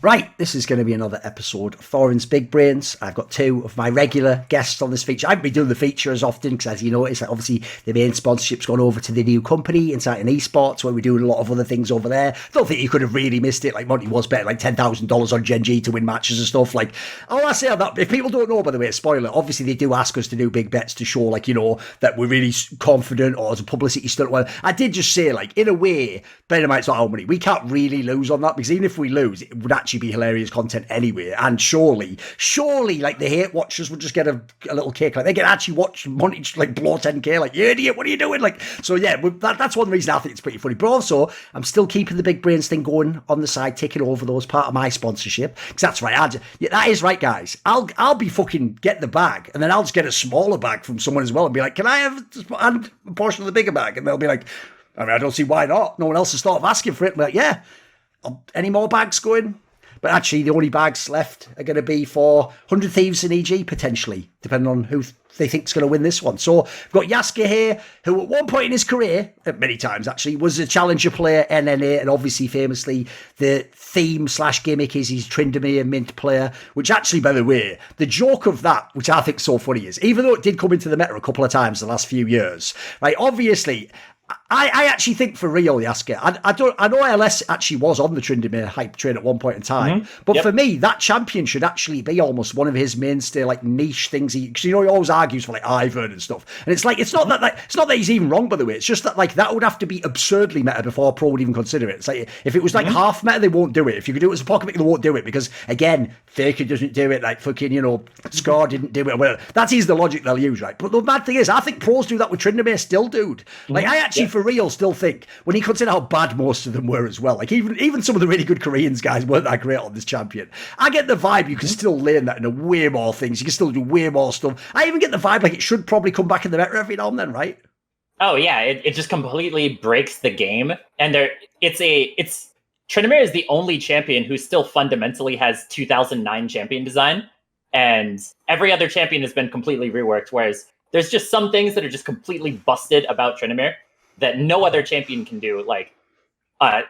Right, this is going to be another episode of Thorin's Big Brains. I've got two of my regular guests on this feature. I haven't been doing the feature as often because, as you notice, obviously the main sponsorship's gone over to the new company, Insight and Esports, where we're doing a lot of other things over there. Don't think you could have really missed it. Like, Monty was betting like $10,000 on Gen G to win matches and stuff. Like, all I say on that, if people don't know, by the way, spoiler, obviously they do ask us to do big bets to show, like, you know, that we're really confident or as a publicity stunt. Well, I did just say, like, in a way, Dynamite's not our money. We can't really lose on that because even if we lose, it would actually be hilarious content anyway, and surely like the hate watchers would just get a little kick, like they can actually watch Monty like blow 10k, like, you idiot, what are you doing? Like, so yeah, that's one reason I think it's pretty funny. But also, I'm still keeping the Big Brains thing going on the side, taking over those part of my sponsorship, because that's right, that is right, guys. I'll be fucking get the bag, and then I'll just get a smaller bag from someone as well, and be like, can I have a portion of the bigger bag? And they'll be like, I mean, I don't see why not. No one else has thought of asking for it. I'm like, yeah, any more bags going? But actually, the only bags left are going to be for 100 Thieves and EG, potentially, depending on who they think is going to win this one. So we've got Yasukeh here, who at one point in his career, many times actually, was a Challenger player, NNA, and obviously famously the theme/gimmick is his Tryndamere mint player, which actually, by the way, the joke of that, which I think is so funny, is even though it did come into the meta a couple of times the last few years, right, obviously, I actually think for real, Yasukeh, I know LS actually was on the Tryndamere hype train at one point in time, but for me, that champion should actually be almost one of his mainstay, like, niche things. Because he always argues for like Ivern and stuff, and it's like it's not that he's even wrong, by the way. It's just that like that would have to be absurdly meta before Pro would even consider it. It's like if it was like half meta, they won't do it. If you could do it as a pocket pick, they won't do it because again, Faker doesn't do it. Like fucking, you know, Scar didn't do it. Well, that is the logic they'll use, right? But the bad thing is, I think pros do that with Tryndamere still, dude. Like I actually for real still think, when you consider how bad most of them were as well, like even some of the really good Koreans guys weren't that great on this champion. I get the vibe you can still learn that into way more things. You can still do way more stuff. I even get the vibe like it should probably come back in the meta every now and then, right? Oh yeah, it just completely breaks the game. And Tryndamere is the only champion who still fundamentally has 2009 champion design, and every other champion has been completely reworked, whereas there's just some things that are just completely busted about Tryndamere that no other champion can do. Like,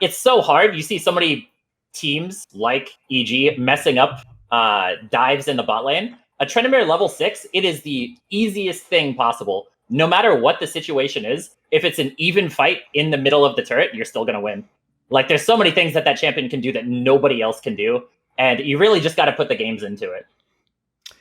it's so hard. You see so many teams like EG messing up dives in the bot lane. A Tryndamere level 6, it is the easiest thing possible. No matter what the situation is, if it's an even fight in the middle of the turret, you're still going to win. Like, there's so many things that champion can do that nobody else can do. And you really just got to put the games into it.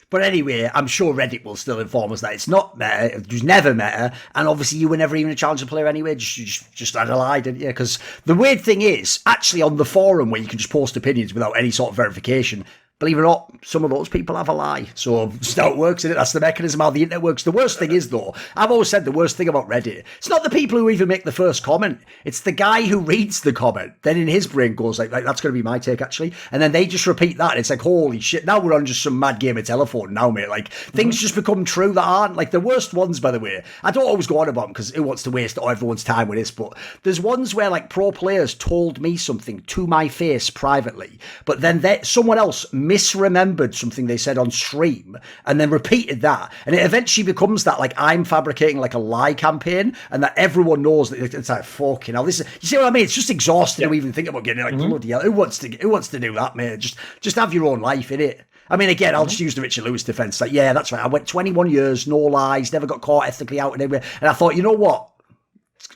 But anyway, I'm sure Reddit will still inform us that it's not meta, it was never meta, and obviously you were never even a Challenger player anyway, just had a lie, didn't you? Because the weird thing is, actually on the forum where you can just post opinions without any sort of verification, believe it or not, some of those people have a lie. So that's how it works, isn't it? That's the mechanism how the internet works. The worst thing is, though, I've always said the worst thing about Reddit, it's not the people who even make the first comment. It's the guy who reads the comment. Then in his brain goes like that's going to be my take, actually. And then they just repeat that. And it's like, holy shit, now we're on just some mad game of telephone now, mate. Like, things just become true that aren't. Like, the worst ones, by the way, I don't always go on about them because who wants to waste everyone's time with this, but there's ones where, like, pro players told me something to my face privately, but then someone else misremembered something they said on stream and then repeated that, and it eventually becomes that like I'm fabricating like a lie campaign, and that everyone knows that it's like fucking hell. This is, you see what I mean? It's just exhausting to even think about getting it. Like bloody hell, who wants to do that, mate? Just have your own life, innit? I mean, again, I'll just use the Richard Lewis defense. Like, yeah, that's right. I went 21 years, no lies, never got caught ethically out and everywhere. And I thought, you know what?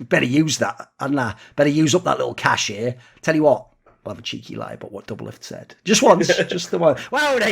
Better use that, and better use up that little cash here. Tell you what, I'll have a cheeky lie about what Doublelift said. Just once, just the one. Why would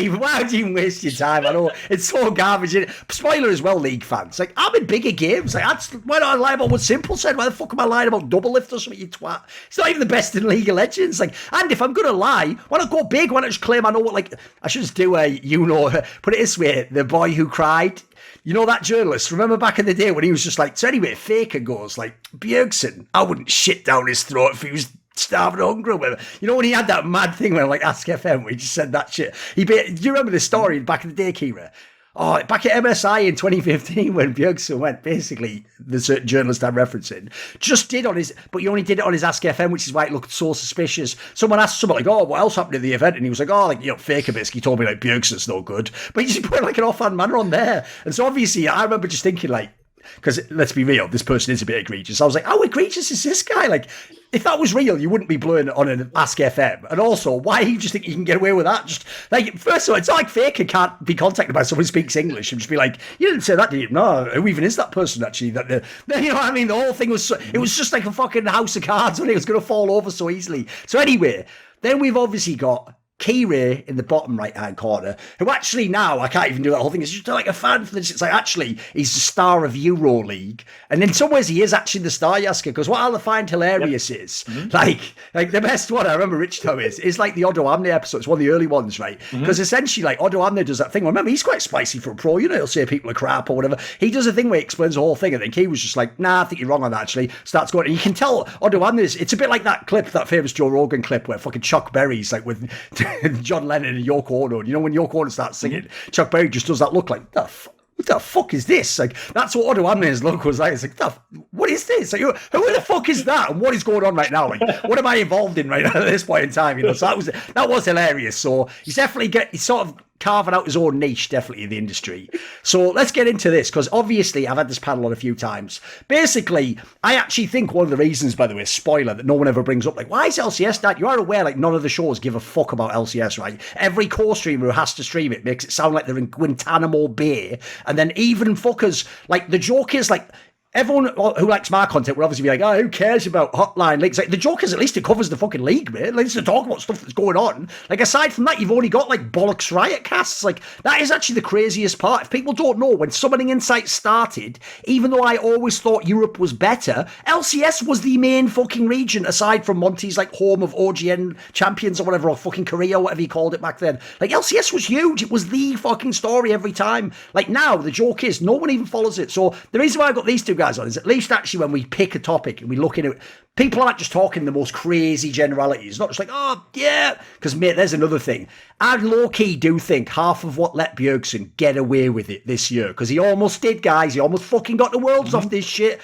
you even waste your time? I know, it's so garbage. Spoiler as well, League fans. Like, I'm in bigger games. Like, why don't I lie about what Simple said? Why the fuck am I lying about Doublelift or something, you twat? It's not even the best in League of Legends. Like, and if I'm going to lie, why not go big? Why not just claim I know what, like, I should just do put it this way, the boy who cried. You know that journalist? Remember back in the day when he was just like, so anyway, Faker goes, like, Bjergsen, I wouldn't shit down his throat if he was starving hungry or whatever. You know when he had that mad thing when like Ask FM where he just said that shit? Do you remember the story back in the day, Keire? Oh, back at MSI in 2015 when Bjergsen went, basically, the certain journalist I'm referencing, just did on his, but he only did it on his Ask FM, which is why it looked so suspicious. Someone asked someone like, oh, what else happened at the event? And he was like, oh, like, you know, Faker basically told me like Bjergsen's no good. But he just put like an offhand manner on there. And so obviously I remember just thinking like, because let's be real, this person is a bit egregious. I was like, how egregious is this guy? Like, if that was real, you wouldn't be blowing it on an Ask FM. And also, why do you just think you can get away with that? Just like, first of all, it's not like Faker can't be contacted by someone who speaks English and just be like, you didn't say that, did you? No, who even is that person actually? That you know what I mean? The whole thing was, it was just like a fucking house of cards when it was going to fall over so easily. So anyway, then we've obviously got Keire in the bottom right-hand corner, who actually now, I can't even do that whole thing, it's just like a fan for this. It's like, actually, he's the star of EuroLeague. And in some ways, he is actually the star, Yasukeh, because what I find hilarious is, like the best one I remember Rich Toe is like the Odo Amne episode. It's one of the early ones, right? Because essentially, like, Odo Amne does that thing. Remember, he's quite spicy for a pro. You know, he'll say people are crap or whatever. He does a thing where he explains the whole thing. I think he was just like, nah, I think you're wrong on that, actually. Starts going, and you can tell Odo Amne it's a bit like that clip, that famous Joe Rogan clip where fucking Chuck Berry's like with John Lennon and Yoko Ono. You know, when Yoko Ono starts singing, Chuck Berry just does that look like, what the fuck is this? Like, that's what Odo Amne's look was like. It's like, what is this? Like, who the fuck is that? And what is going on right now? Like, what am I involved in right now at this point in time? You know, so that was hilarious. So he's definitely he's sort of carving out his own niche, definitely, in the industry. So let's get into this, because obviously I've had this panel on a few times. Basically, I actually think one of the reasons, by the way, spoiler, that no one ever brings up, like, why is LCS that? You are aware, like, none of the shows give a fuck about LCS, right? Every core streamer who has to stream it makes it sound like they're in Guantanamo Bay, and then even fuckers, like, the joke is, like, everyone who likes my content will obviously be like, oh, who cares about hotline leagues? Like, the joke is, at least it covers the fucking league, mate. At least to talk about stuff that's going on. Like, aside from that, you've only got, like, bollocks riot casts. Like, that is actually the craziest part. If people don't know, when Summoning Insight started, even though I always thought Europe was better, LCS was the main fucking region, aside from Monty's, like, home of OGN champions or whatever, or fucking Korea, whatever you called it back then. Like, LCS was huge. It was the fucking story every time. Like, now, the joke is, no one even follows it. So, the reason why I got these two guys on is at least actually when we pick a topic and we look into it, people aren't just talking the most crazy generalities. Not just like, oh, yeah. Because, mate, there's another thing. I low-key do think half of what let Bjergsen get away with it this year, because he almost did, guys. He almost fucking got the worlds off this shit.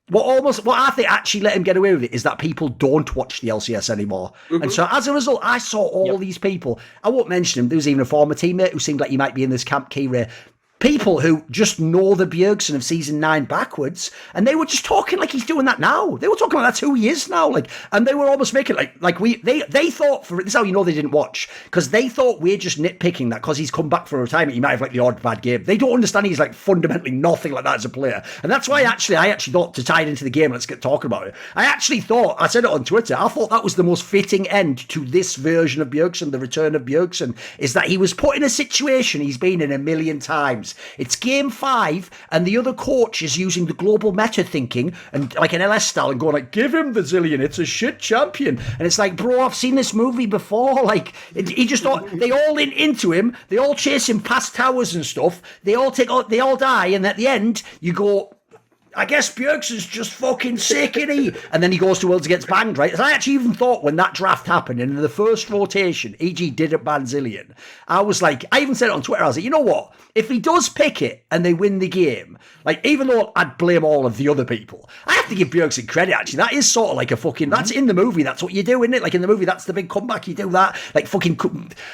What I think actually let him get away with it is that people don't watch the LCS anymore. And so as a result, I saw all these people. I won't mention him. There was even a former teammate who seemed like he might be in this camp, Keire. People who just know the Bjergsen of season 9 backwards, and they were just talking like he's doing that now. They were talking like that's who he is now, like, and they were almost making they thought, for this is how you know they didn't watch, because they thought we're just nitpicking that because he's come back for retirement, he might have like the odd bad game. They don't understand he's like fundamentally nothing like that as a player, and that's why I actually thought, to tie it into the game, let's get talking about it. I actually thought, I said it on Twitter, I thought that was the most fitting end to this version of Bjergsen, the return of Bjergsen, is that he was put in a situation he's been in a million times. It's game 5, and the other coach is using the global meta thinking and like an LS style and going like, give him the Zillion, it's a shit champion. And it's like, bro, I've seen this movie before. Like, he just thought, they all into him, they all chase him past towers and stuff, they all die, and at the end, you go, I guess Bjergsen's just fucking sick, isn't he? And then he goes to Worlds and gets banned, right? And I actually even thought when that draft happened and in the first rotation, EG didn't ban Zillion, I was like, I even said it on Twitter, I was like, you know what? If he does pick it and they win the game, like, even though I'd blame all of the other people, I have to give Bjergsen credit, actually. That is sort of like a fucking, that's in the movie, that's what you do, isn't it? Like, in the movie, that's the big comeback, you do that, like, fucking,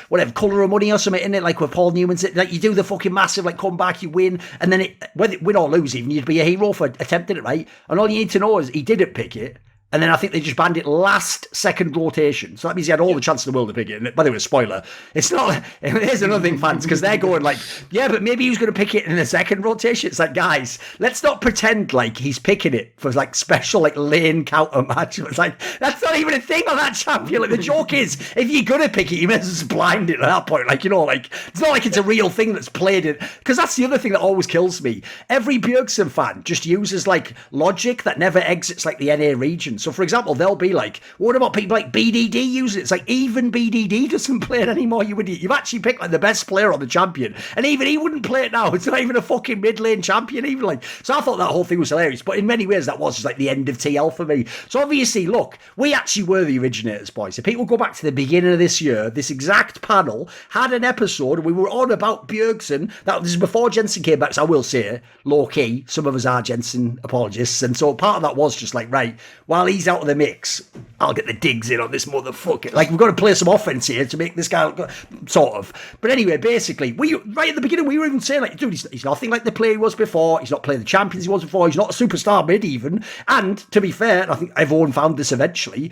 whatever, Colour of Money or something, isn't it? Like, with Paul Newman's, like, you do the fucking massive, like, comeback, you win, and then whether win or lose even, you'd be a hero for attempting it, right? And all you need to know is he didn't pick it, and then I think they just banned it last second rotation. So that means he had all the chance in the world to pick it. And by the way, spoiler, it's not, here's another thing, fans, because they're going like, yeah, but maybe he was going to pick it in the second rotation. It's like, guys, let's not pretend like he's picking it for like special like lane counter match. It's like, that's not even a thing on that champion. Like, the joke is, if you're going to pick it, you may as well just blind it at that point. Like, you know, like, it's not like it's a real thing that's played it. Because that's the other thing that always kills me. Every Bjergsen fan just uses like logic that never exits like the NA region. So, for example, they'll be like, what about people like BDD using it? It's like, even BDD doesn't play it anymore, you idiot. You've actually picked like the best player on the champion. And even he wouldn't play it now. It's not even a fucking mid lane champion, even like. So I thought that whole thing was hilarious. But in many ways, that was just like the end of TL for me. So obviously, look, we actually were the originators, boys. If people go back to the beginning of this year, this exact panel had an episode. We were on about Bjergsen. That was before Jensen came back. So I will say, low key, some of us are Jensen apologists. And so part of that was just like, right, while he's out of the mix, I'll get the digs in on this motherfucker. Like, we've got to play some offense here to make this guy look, sort of. But anyway, basically, right at the beginning, we were even saying, like, dude, he's nothing like the player he was before. He's not playing the champions he was before. He's not a superstar mid even. And to be fair, I think everyone found this eventually.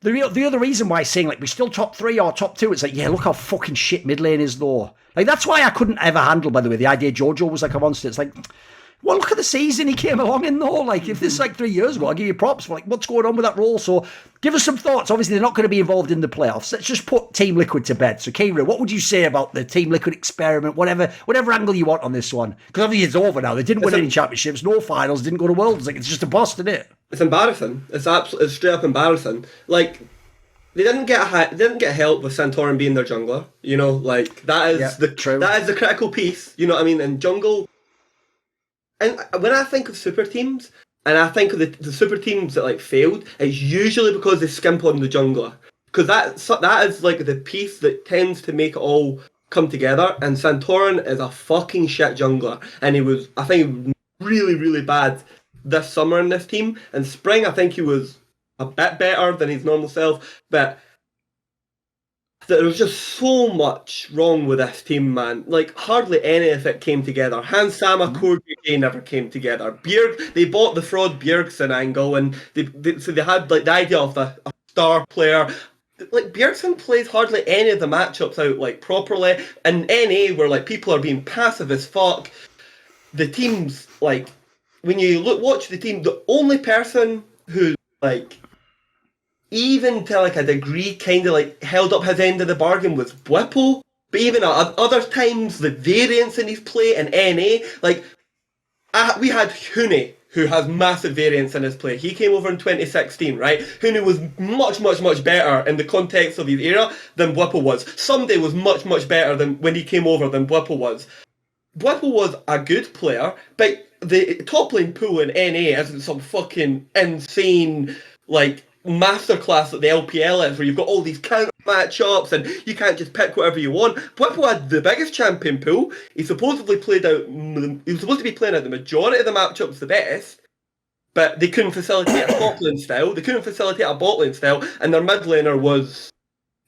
The other reason why saying, like, we're still top 3 or top 2, it's like, yeah, look how fucking shit mid lane is, though. Like, that's why I couldn't ever handle, by the way, the idea Jojo was like a monster. It's like, well, look at the season he came along in, though. Like, if this is like 3 years ago, I'll give you props for, like, what's going on with that role. So give us some thoughts. Obviously, they're not going to be involved in the playoffs. Let's just put Team Liquid to bed. So, Keire, what would you say about the Team Liquid experiment, whatever angle you want on this one? Because obviously it's over now. They didn't win any championships, no finals, didn't go to Worlds. Like, it's just a bust, isn't it? It's embarrassing. It's straight up embarrassing. Like, they didn't get help with Santorin being their jungler. You know, like, that is the critical piece. You know what I mean? And jungle. And when I think of super teams, and I think of the super teams that, like, failed, it's usually because they skimp on the jungler. Because that is, like, the piece that tends to make it all come together. And Santorin is a fucking shit jungler. And he was, I think, really, really bad this summer in this team. And spring, I think he was a bit better than his normal self. But there was just so much wrong with this team, man. Like, hardly any of it came together. Hans Sama, Core UK never came together. They bought the fraud Bjergsen angle, and so they had, like, the idea of a star player. Like, Bjergsen plays hardly any of the matchups out, like, properly. And NA, where, like, people are being passive as fuck. The teams, like, when you watch the team, the only person who, like, even to, like, a degree, kind of, like, held up his end of the bargain was Whipple. But even at other times, the variance in his play in NA, like, we had Hune, who has massive variance in his play. He came over in 2016, right? Hune was much, much, much better in the context of his era than Whipple was. Someday was much, much better than when he came over than Whipple was. Whipple was a good player, but the top lane pool in NA isn't some fucking insane, like, masterclass that the LPL is, where you've got all these counter matchups and you can't just pick whatever you want. Whipple had the biggest champion pool. He was supposed to be playing out the majority of the matchups the best, but they couldn't facilitate a top lane style, they couldn't facilitate a bot lane style, and their mid laner was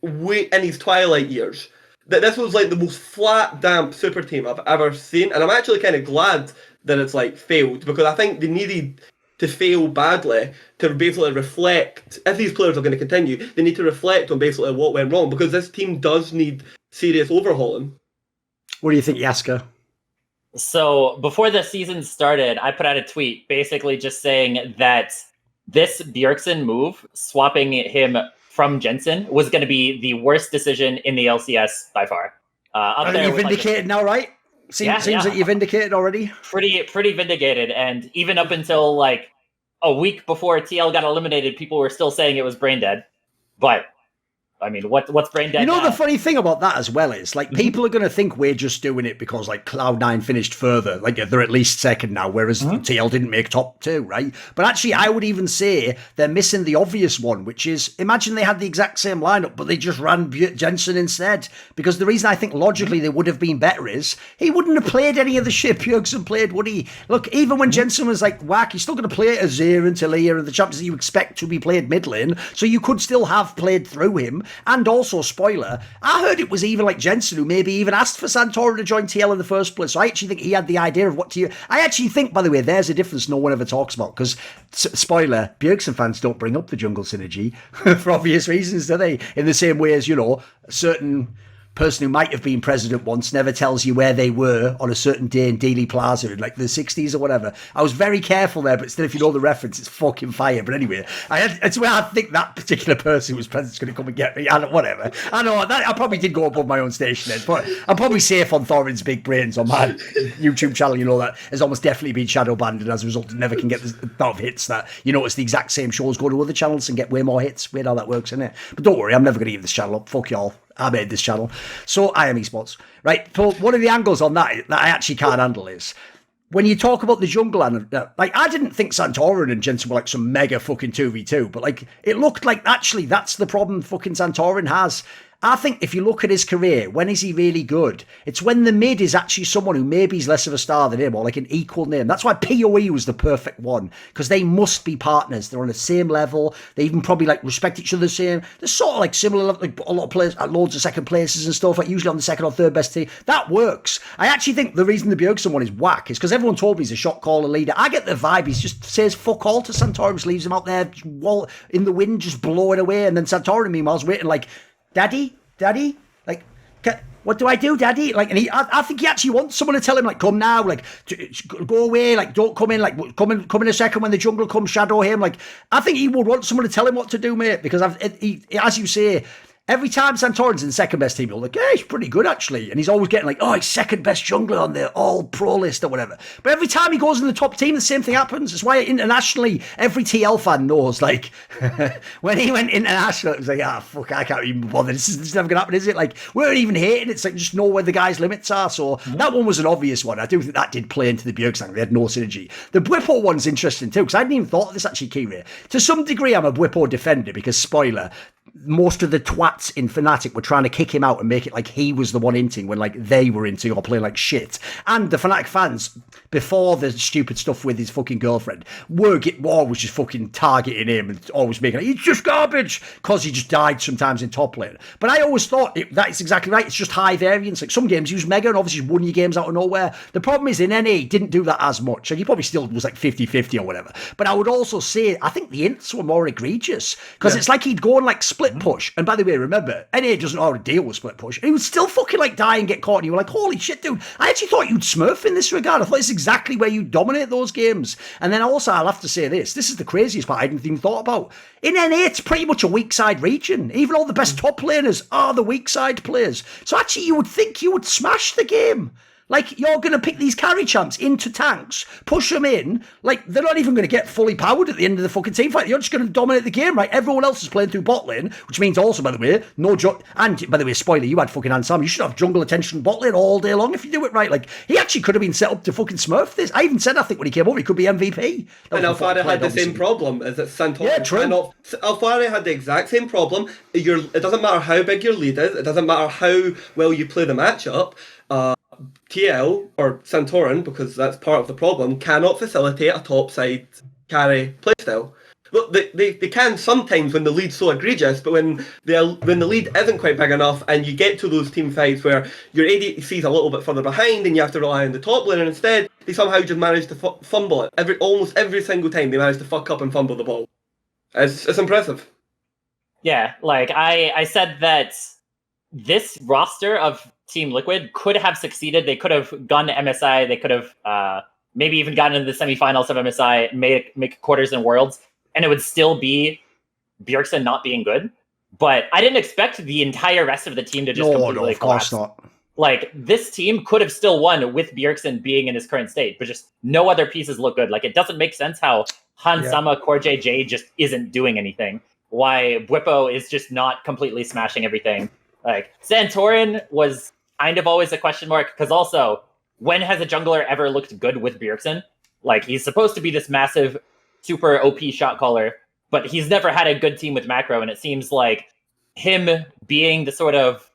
way in his twilight years. That this was, like, the most flat, damp super team I've ever seen, and I'm actually kind of glad that it's, like, failed, because I think they needed to fail badly to basically reflect, if these players are going to continue, they need to reflect on basically what went wrong, because this team does need serious overhauling. What do you think, Yasukeh? So before the season started, I put out a tweet basically just saying that this Bjergsen move, swapping him from Jensen, was going to be the worst decision in the LCS by far. You've vindicated now, right? Seems that you've vindicated already. Pretty vindicated, and even up until, like, a week before TL got eliminated, people were still saying it was brain dead. But I mean, what's brain dead? You know, now? The funny thing about that as well is, like, people are going to think we're just doing it because, like, Cloud9 finished further. Like, they're at least second now, whereas TL didn't make top 2, right? But actually, I would even say they're missing the obvious one, which is, imagine they had the exact same lineup, but they just ran Jensen instead. Because the reason I think logically they would have been better is he wouldn't have played any of the shit Bjergsen played, would he? Look, even when Jensen was, like, whack, he's still going to play Azir and Talia and the champions that you expect to be played mid lane, so you could still have played through him. And also, spoiler, I heard it was even, like, Jensen who maybe even asked for Santorin to join TL in the first place. So I actually think he had the idea of what to... I actually think, by the way, there's a difference no one ever talks about, because, spoiler, Bjergsen fans don't bring up the jungle synergy for obvious reasons, do they? In the same way as, you know, a certain person who might have been president once never tells you where they were on a certain day in Dealey Plaza in, like, the 60s or whatever. I was very careful there, but still, if you know the reference, it's fucking fire. But anyway, it's where I think that particular person who was president's going to come and get me. Whatever. I know, I probably did go above my own station then, but I'm probably safe on Thorin's big brains on my YouTube channel. You know, that has almost definitely been shadow banned, and as a result, never can get the amount of hits that, you know, it's the exact same shows go to other channels and get way more hits. Weird how that works, isn't it? But don't worry, I'm never going to give this channel up. Fuck y'all. I made this channel. So I am esports. Right. So one of the angles on that I actually can't handle is when you talk about the jungle, and like, I didn't think Santorin and Jensen were like some mega fucking 2v2, but like, it looked like actually that's the problem fucking Santorin has. I think if you look at his career, when is he really good? It's when the mid is actually someone who maybe is less of a star than him, or like an equal name. That's why PoE was the perfect one, because they must be partners. They're on the same level. They even probably like respect each other the same. They're sort of like similar, like a lot of players at loads of second places and stuff, like usually on the second or third best team. That works. I actually think the reason the Bjergsen one is whack is because everyone told me he's a shot caller leader. I get the vibe he just says fuck all to Santorin, just leaves him out there in the wind, just blowing away, and then Santorin meanwhile is waiting like, Daddy, like, what do I do, Daddy? Like, and I think he actually wants someone to tell him, like, come now, like, go away, like, don't come in, like, come in a second when the jungle comes, shadow him. Like, I think he would want someone to tell him what to do, mate, because as you say, every time Santorin's in second best team, you're like, yeah, he's pretty good actually. And he's always getting like, oh, he's second best jungler on the all pro list or whatever. But every time he goes in the top team, the same thing happens. That's why internationally, every TL fan knows, like, when he went international, it was like, fuck, I can't even bother. This is never going to happen, is it? Like, we weren't even hating. It's like, just know where the guy's limits are. So that one was an obvious one. I do think that did play into the Bjergsen. They had no synergy. The Bwipo one's interesting too, because I hadn't even thought of this actually, Keire. To some degree, I'm a Bwipo defender because, spoiler, most of the twats in Fnatic were trying to kick him out and make it like he was the one inting when like they were inting or playing like shit. And the Fnatic fans, before the stupid stuff with his fucking girlfriend, were always just fucking targeting him and always making he's just garbage because he just died sometimes in top lane. But I always thought that's exactly right. It's just high variance. Like some games use Mega and obviously won your games out of nowhere. The problem is in NA, he didn't do that as much. Like he probably still was like 50-50 or whatever. But I would also say, I think the ints were more egregious because it's like he'd go and like split push. And by the way, remember, NA doesn't already deal with split push. He would still fucking like die and get caught. And you were like, holy shit, dude. I actually thought you'd smurf in this regard. I thought it's exactly where you dominate those games. And then also, I'll have to say this. This is the craziest part I hadn't even thought about. In NA, it's pretty much a weak side region. Even all the best top laners are the weak side players. So actually, you would think you would smash the game. Like, you're going to pick these carry champs into tanks, push them in. Like, they're not even going to get fully powered at the end of the fucking team fight. You're just going to dominate the game, right? Everyone else is playing through bot lane, which means also, by the way, and by the way, spoiler, you had fucking Ansam. You should have jungle attention bot lane all day long if you do it right. Like, he actually could have been set up to fucking smurf this. I even said, I think, when he came over, he could be MVP. And Alfari had the same problem as at Santorin. Yeah, true. Alfari had the exact same problem. It doesn't matter how big your lead is. It doesn't matter how well you play the matchup. TL, or Santorin, because that's part of the problem, cannot facilitate a topside carry playstyle. Look, they can sometimes when the lead's so egregious, but when the lead isn't quite big enough and you get to those team fights where your ADC's a little bit further behind and you have to rely on the top laner instead, they somehow just manage to fumble it. Almost every single time they manage to fuck up and fumble the ball. It's impressive. Yeah, like I said that this roster of Team Liquid could have succeeded. They could have gone to MSI. They could have maybe even gotten into the semifinals of MSI, make quarters in Worlds, and it would still be Bjergsen not being good. But I didn't expect the entire rest of the team to just completely collapse. Of course not. Like, this team could have still won with Bjergsen being in his current state, but just no other pieces look good. Like, it doesn't make sense how Hansama Core JJ just isn't doing anything. Why Bwipo is just not completely smashing everything. Like, Santorin was kind of always a question mark, because also, when has a jungler ever looked good with Bjergsen? Like, he's supposed to be this massive, super OP shot caller, but he's never had a good team with macro, and it seems like him being the sort of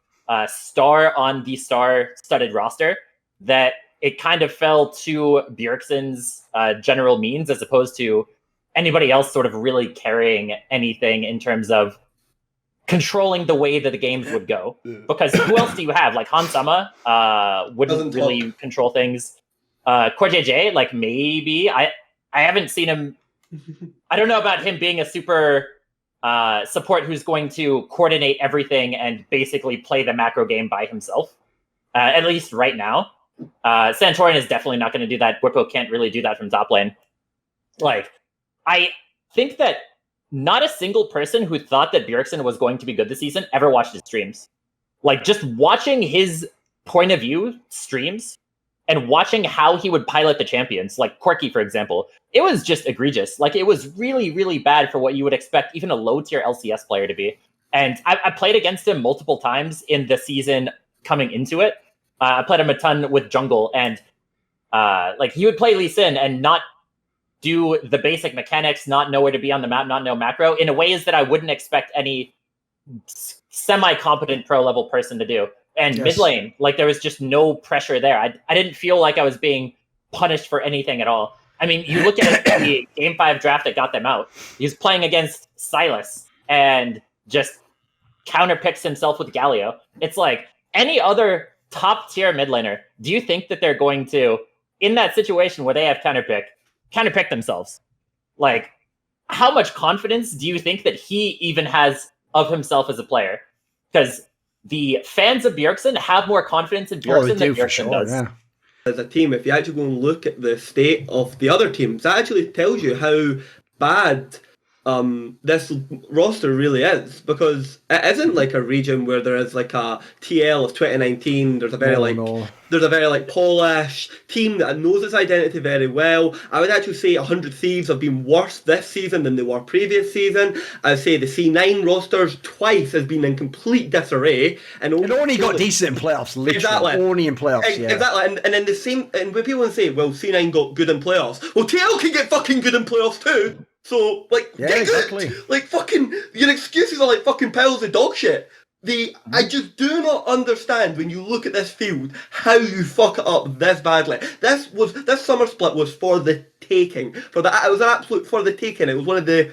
star on the star-studded roster, that it kind of fell to Bjergsen's general means, as opposed to anybody else sort of really carrying anything in terms of controlling the way that the games would go. Because who else do you have? Like, Hansama wouldn't really control things. Core JJ, like, maybe. I haven't seen him. I don't know about him being a super support who's going to coordinate everything and basically play the macro game by himself. At least right now. Santorin is definitely not going to do that. Bwipo can't really do that from top lane. Like, I think that not a single person who thought that Bjergsen was going to be good this season ever watched his streams. Like, just watching his point of view streams and watching how he would pilot the champions, like Quirky, for example, it was just egregious. Like, it was really, really bad for what you would expect even a low-tier LCS player to be. And I played against him multiple times in the season coming into it. I played him a ton with jungle, and like, he would play Lee Sin and not do the basic mechanics, not know where to be on the map, not know macro, in ways that I wouldn't expect any semi-competent pro-level person to do. And mid lane, like there was just no pressure there. I didn't feel like I was being punished for anything at all. I mean, you look at the Game 5 draft that got them out. He was playing against Sylas and just counterpicks himself with Galio. It's like any other top-tier mid laner, do you think that they're going to, in that situation where they have counterpick themselves? Like, how much confidence do you think that he even has of himself as a player? Because the fans of Bjergsen have more confidence in Bjergsen than Bjergsen does. Yeah. As a team, if you actually go and look at the state of the other teams, that actually tells you how bad this roster really is, because it isn't like a region where there is like a TL of 2019. There's a very there's a very polished team that knows its identity very well. I would actually say 100 Thieves have been worse this season than they were previous season. I'd say the C9 rosters twice has been in complete disarray, and only got decent in playoffs. Literally, exactly. Only in playoffs. Exactly, and then the same. And when people say, "Well, C9 got good in playoffs," well, TL can get fucking good in playoffs too. So, get good. Like, fucking, your excuses are like fucking piles of dog shit. I just do not understand when you look at this field how you fuck it up this badly. This summer split was for the taking. It was an absolute for the taking. It was one of the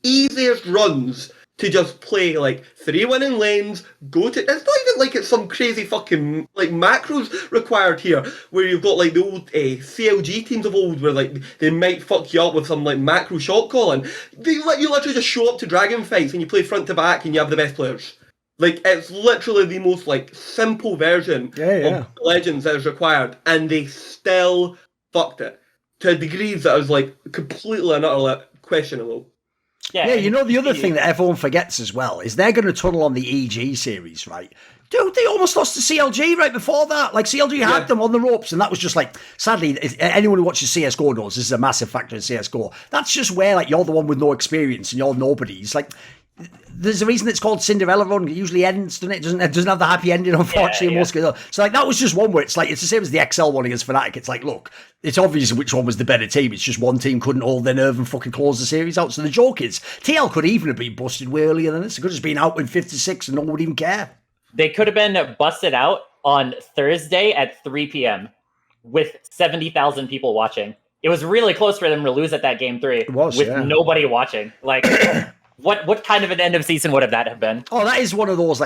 easiest runs to just play 3 winning lanes, it's not even like it's some crazy fucking macros required here, where you've got the old CLG teams of old where they might fuck you up with some macro shot calling. They let you literally just show up to dragon fights and you play front to back and you have the best players. It's literally the most simple version of Legends that is required, and they still fucked it to degrees that was completely and utterly questionable. Yeah, you know, the other thing that everyone forgets as well is they're going to tunnel on the EG series, right? Dude, they almost lost to CLG right before that. CLG had them on the ropes, and that was just sadly, anyone who watches CSGO knows this is a massive factor in CSGO. That's just where, you're the one with no experience and you're nobodies. There's a reason it's called Cinderella Run. It usually ends, doesn't it? It doesn't have the happy ending, unfortunately. Most so that was just one where it's the same as the XL one against Fnatic. It's look, it's obvious which one was the better team. It's just one team couldn't hold their nerve and fucking close the series out. So the joke is, TL could even have been busted way earlier than this. It could have just been out in 56 and no one would even care. They could have been busted out on Thursday at 3 p.m. with 70,000 people watching. It was really close for them to lose at that game 3 it was, with nobody watching. What kind of an end of season would that have been? Oh, that is one of those,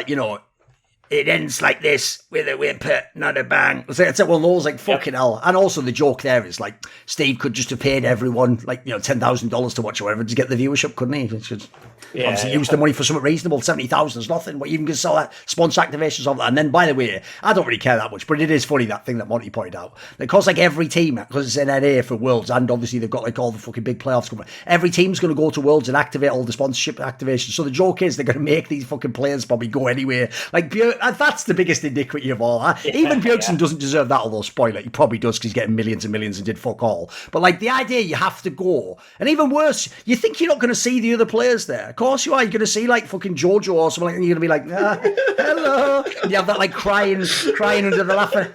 it ends like this with a whimper, not a bang. It's one of those, fucking hell. And also the joke there is, Steve could just have paid everyone, $10,000 to watch or whatever to get the viewership, couldn't he? Obviously use the money for something reasonable. 70,000 is nothing. What you can sell that sponsor activations of that. And then, by the way, I don't really care that much, but it is funny, that thing that Monty pointed out. Because every team, because it's in NA for Worlds, and obviously they've got all the fucking big playoffs coming, every team's going to go to Worlds and activate all the sponsorship activations. So the joke is they're going to make these fucking players probably go anywhere. That's the biggest iniquity of all. Even Bjergsen doesn't deserve that, although spoiler, he probably does because he's getting millions and millions and did fuck all. But the idea you have to go, and even worse, you think you're not going to see the other players there. Of course you are. You're going to see fucking Jojo or something, and you're going to be hello. And you have that crying under the laughing.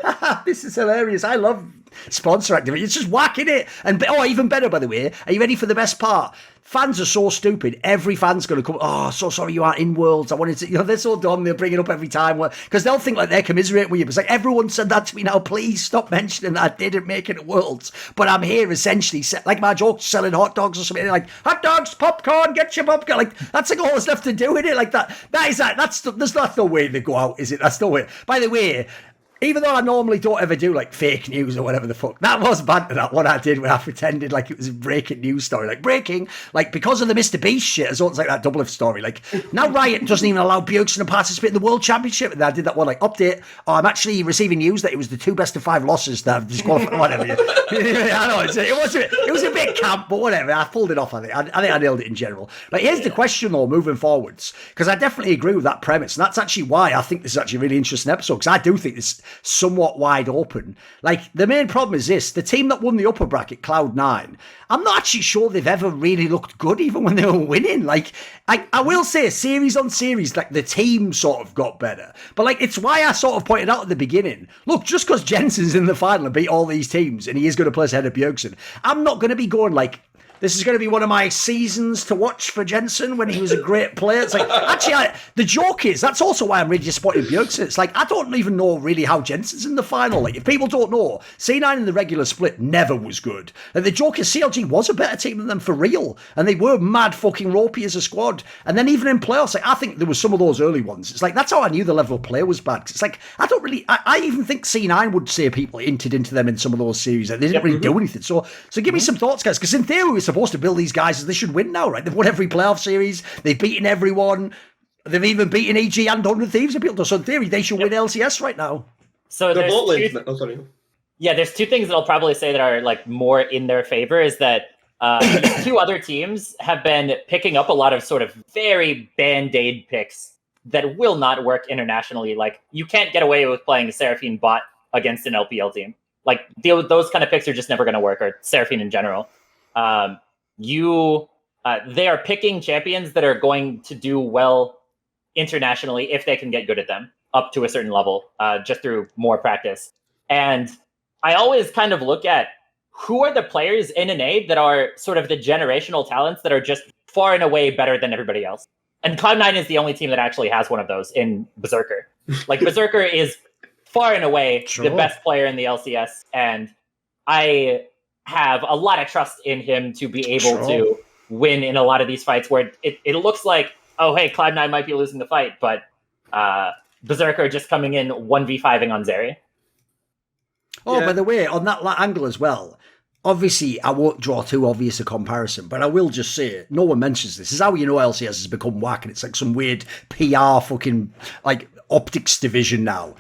This is hilarious. I love sponsor activity. It's just whacking it. And even better, by the way, are you ready for the best part? Fans are so stupid. Every fan's going to come, oh, so sorry you aren't in Worlds. I wanted to, they're so dumb. They'll bring it up every time. Because they'll think they're commiserating with you. It's everyone said that to me now. Please stop mentioning that I didn't make it at Worlds. But I'm here essentially, my joke, selling hot dogs or something. Hot dogs, popcorn, get your popcorn. That's all there's left to do with it. That's no way they go out, is it? That's no way. By the way, even though I normally don't ever do fake news or whatever the fuck, that was banter, that one I did when I pretended it was a breaking news story. Breaking, because of the Mr. Beast shit, as always that double-lift story. Now Riot doesn't even allow Bjergsen to participate in the World Championship. And I did that one, update. Oh, I'm actually receiving news that it was the 2 best of 5 losses that I've disqualified. Whatever. I know, it was a bit camp, but whatever. I pulled it off, I think. I think I nailed it in general. Here's the question, though, moving forwards, because I definitely agree with that premise. And that's actually why I think this is actually a really interesting episode, because I do think this somewhat wide open. The main problem is this: the team that won the upper bracket, Cloud9, I'm not actually sure they've ever really looked good, even when they were winning. I will say, series on series, the team sort of got better. But it's why I sort of pointed out at the beginning, look, just because Jensen's in the final and beat all these teams and he is going to place ahead of Bjergsen, I'm not going to be going this is going to be one of my seasons to watch for Jensen when he was a great player. It's like, actually, the joke is, that's also why I'm really disappointed in Bjergsen. It's like, I don't even know really how Jensen's in the final. Like, if people don't know, C9 in the regular split never was good. And the joke is, CLG was a better team than them for real. And they were mad fucking ropey as a squad. And then even in playoffs, like, I think there was some of those early ones. It's like, that's how I knew the level of play was bad. It's like, I don't really, I even think C9 would say people hinted into them in some of those series. Like, they didn't really do anything. So give me some thoughts, guys. Because in theory, we're supposed to build these guys as they should win now, right? They've won every playoff series. They've beaten everyone. They've even beaten EG and done with Thieves and people. So in theory, they should win LCS right now. So there's there's two things that I'll probably say that are like more in their favor is that two other teams have been picking up a lot of sort of very band-aid picks that will not work internationally. Like, you can't get away with playing a Seraphine bot against an LPL team. Like, those kind of picks are just never going to work, or Seraphine in general. They are picking champions that are going to do well internationally if they can get good at them up to a certain level, just through more practice. And I always kind of look at who are the players in NA that are sort of the generational talents that are just far and away better than everybody else. And Cloud9 is the only team that actually has one of those in Berserker. Like, Berserker is far and away the best player in the LCS, and I have a lot of trust in him to be able to win in a lot of these fights where it looks like, oh, hey, Cloud9 might be losing the fight, but Berserker just coming in 1v5ing on Zeri. Oh, by the way, on that angle as well, obviously, I won't draw too obvious a comparison, but I will just say, no one mentions this. This is how you know LCS has become whack, and it's like some weird PR fucking, like, optics division now.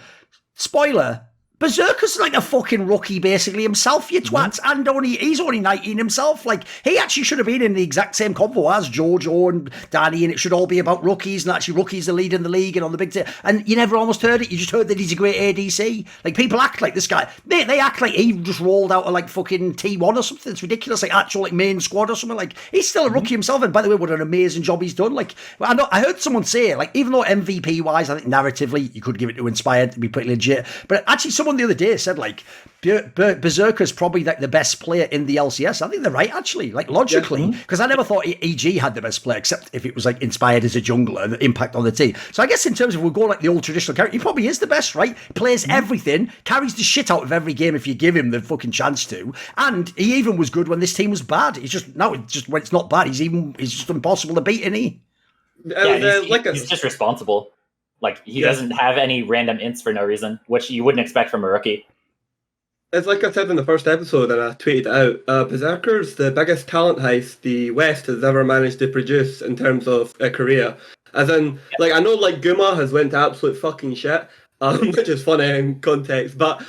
Spoiler, Berserker's like a fucking rookie basically himself, you twats, and he's only 19 himself. Like, he actually should have been in the exact same convo as Jojo and Danny, and it should all be about rookies, and actually rookies are leading the league and on the big team. And you never almost heard it, you just heard that he's a great ADC. Like, people act like this guy, they act like he just rolled out of like fucking T1 or something. It's ridiculous, like actual like main squad or something. Like, he's still a rookie himself, and by the way, what an amazing job he's done. Like, I heard someone say, like, even though MVP wise, I think narratively, you could give it to Inspired to be pretty legit, but actually someone the other day said, like, Berserker's probably like the best player in the LCS. I think they're right, actually, like, logically, because I never thought EG had the best player, except if it was like Inspired as a jungler and the impact on the team. So I guess in terms of, we'll go like the old traditional character, he probably is the best, right? Plays everything, carries the shit out of every game if you give him the fucking chance to, and he even was good when this team was bad. It's just, now it's just when it's not bad, he's just impossible to beat, isn't he? He's just responsible. Like, he doesn't have any random ints for no reason, which you wouldn't expect from a rookie. It's like I said in the first episode, and I tweeted it out, Berserker's the biggest talent heist the West has ever managed to produce in terms of a career. As in, like, I know, like, Guma has went to absolute fucking shit, which is funny in context, but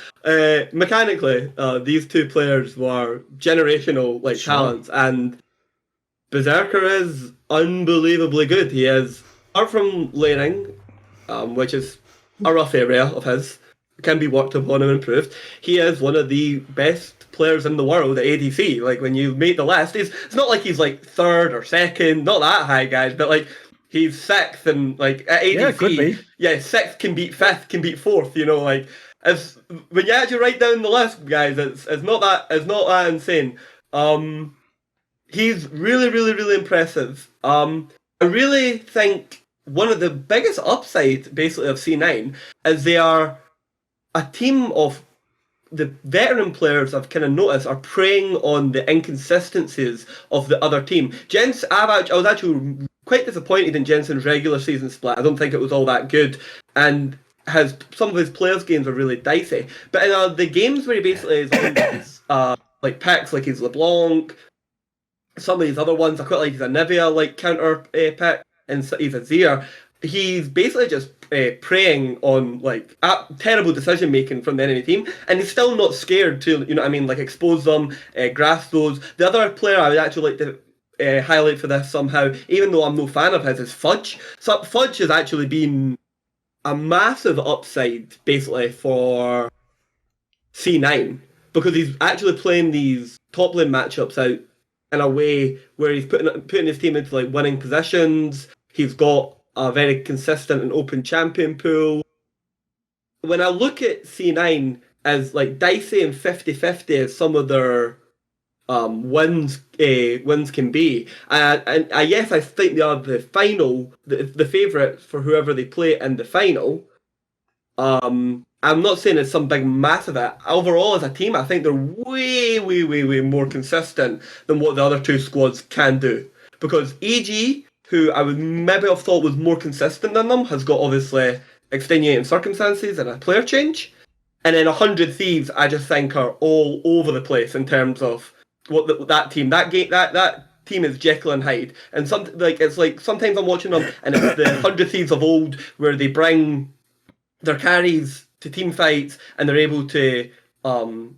mechanically, these two players were generational, like, talents, and Berserker is unbelievably good. He is, apart from laning, which is a rough area of his, can be worked upon and improved. He is one of the best players in the world at ADC. Like, when you make the list, it's not like he's like third or second, not that high, guys, but like, he's sixth, and like at ADC, sixth can beat fifth, can beat fourth. You know, like, as when you actually write down the list, guys, it's not that insane. He's really, really, really impressive. I really think one of the biggest upsides, basically, of C9 is they are a team of the veteran players I've kind of noticed are preying on the inconsistencies of the other team. I was actually quite disappointed in Jensen's regular season split. I don't think it was all that good, and some of his players' games are really dicey. But in the games where he basically is on these like picks, like his LeBlanc, some of these other ones, I quite like his Anivia like counter pick, and he's a Zir. He's basically just preying on like terrible decision making from the enemy team, and he's still not scared to, you know what I mean, like, expose them, grass those. The other player I would actually like to highlight for this somehow, even though I'm no fan of his, is Fudge. So Fudge has actually been a massive upside basically for C9, because he's actually playing these top lane matchups out in a way where he's putting his team into like winning positions. He's got a very consistent and open champion pool. When I look at C9 as like dicey and 50-50 as some of their wins can be. And yes, I think they are the final, the favourite for whoever they play in the final. I'm not saying it's some big massive. Overall, as a team, I think they're way, way, way, way more consistent than what the other two squads can do. Because EG, who I would maybe have thought was more consistent than them, has got obviously extenuating circumstances and a player change. And then 100 Thieves, I just think, are all over the place in terms of what that team, that team is Jekyll and Hyde. And it's like sometimes I'm watching them and it's the 100 Thieves of old where they bring their carries to team fights and they're able to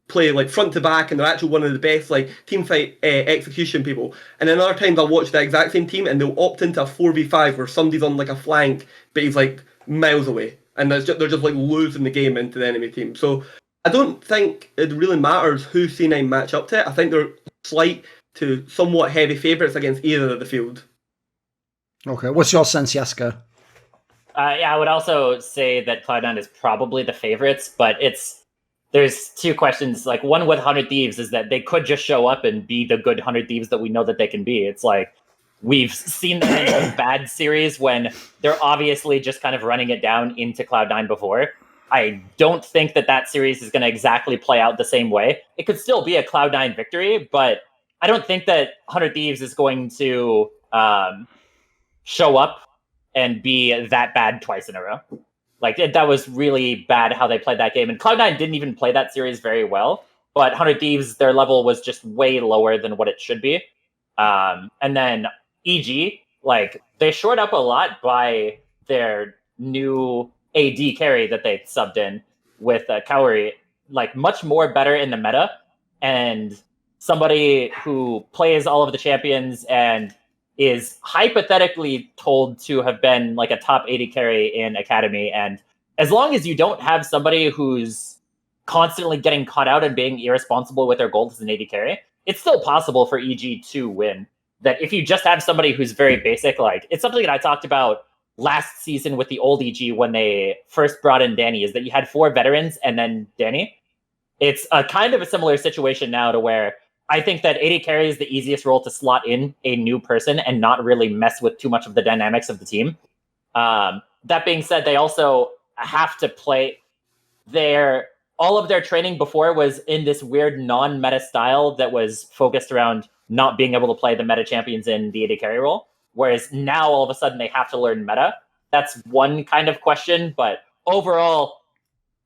play like front to back and they're actually one of the best like team fight execution people. And then other times I'll watch the exact same team and they'll opt into a 4v5 where somebody's on like a flank but he's like miles away and they're just like losing the game into the enemy team. So I don't think it really matters who C9 match up to. I think they're slight to somewhat heavy favourites against either of the field. Okay, what's your sense, Yasukeh? Yeah, I would also say that Cloud9 is probably the favorites, but there's two questions. Like, one with 100 Thieves is that they could just show up and be the good 100 Thieves that we know that they can be. It's like, we've seen them in a bad series when they're obviously just kind of running it down into Cloud9 before. I don't think that series is going to exactly play out the same way. It could still be a Cloud9 victory, but I don't think that 100 Thieves is going to show up and be that bad twice in a row. Like, that was really bad how they played that game. And Cloud9 didn't even play that series very well, but 100 Thieves, their level was just way lower than what it should be. And then EG, like, they shored up a lot by their new AD carry that they subbed in with Keire, like, much more better in the meta, and somebody who plays all of the champions and is hypothetically told to have been like a top 80 carry in Academy. And as long as you don't have somebody who's constantly getting caught out and being irresponsible with their gold as an 80 carry, it's still possible for EG to win. That if you just have somebody who's very basic, like, it's something that I talked about last season with the old EG when they first brought in Danny, is that you had 4 veterans and then Danny. It's a kind of a similar situation now to where I think that 80 carry is the easiest role to slot in a new person and not really mess with too much of the dynamics of the team. That being said, they also have to play all of their training before was in this weird non-meta style that was focused around not being able to play the meta champions in the 80 carry role. Whereas now all of a sudden they have to learn meta. That's one kind of question, but overall,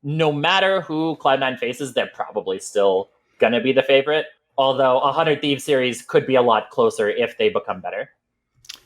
no matter who Cloud9 faces, they're probably still going to be the favorite. Although a 100 Thieves series could be a lot closer if they become better.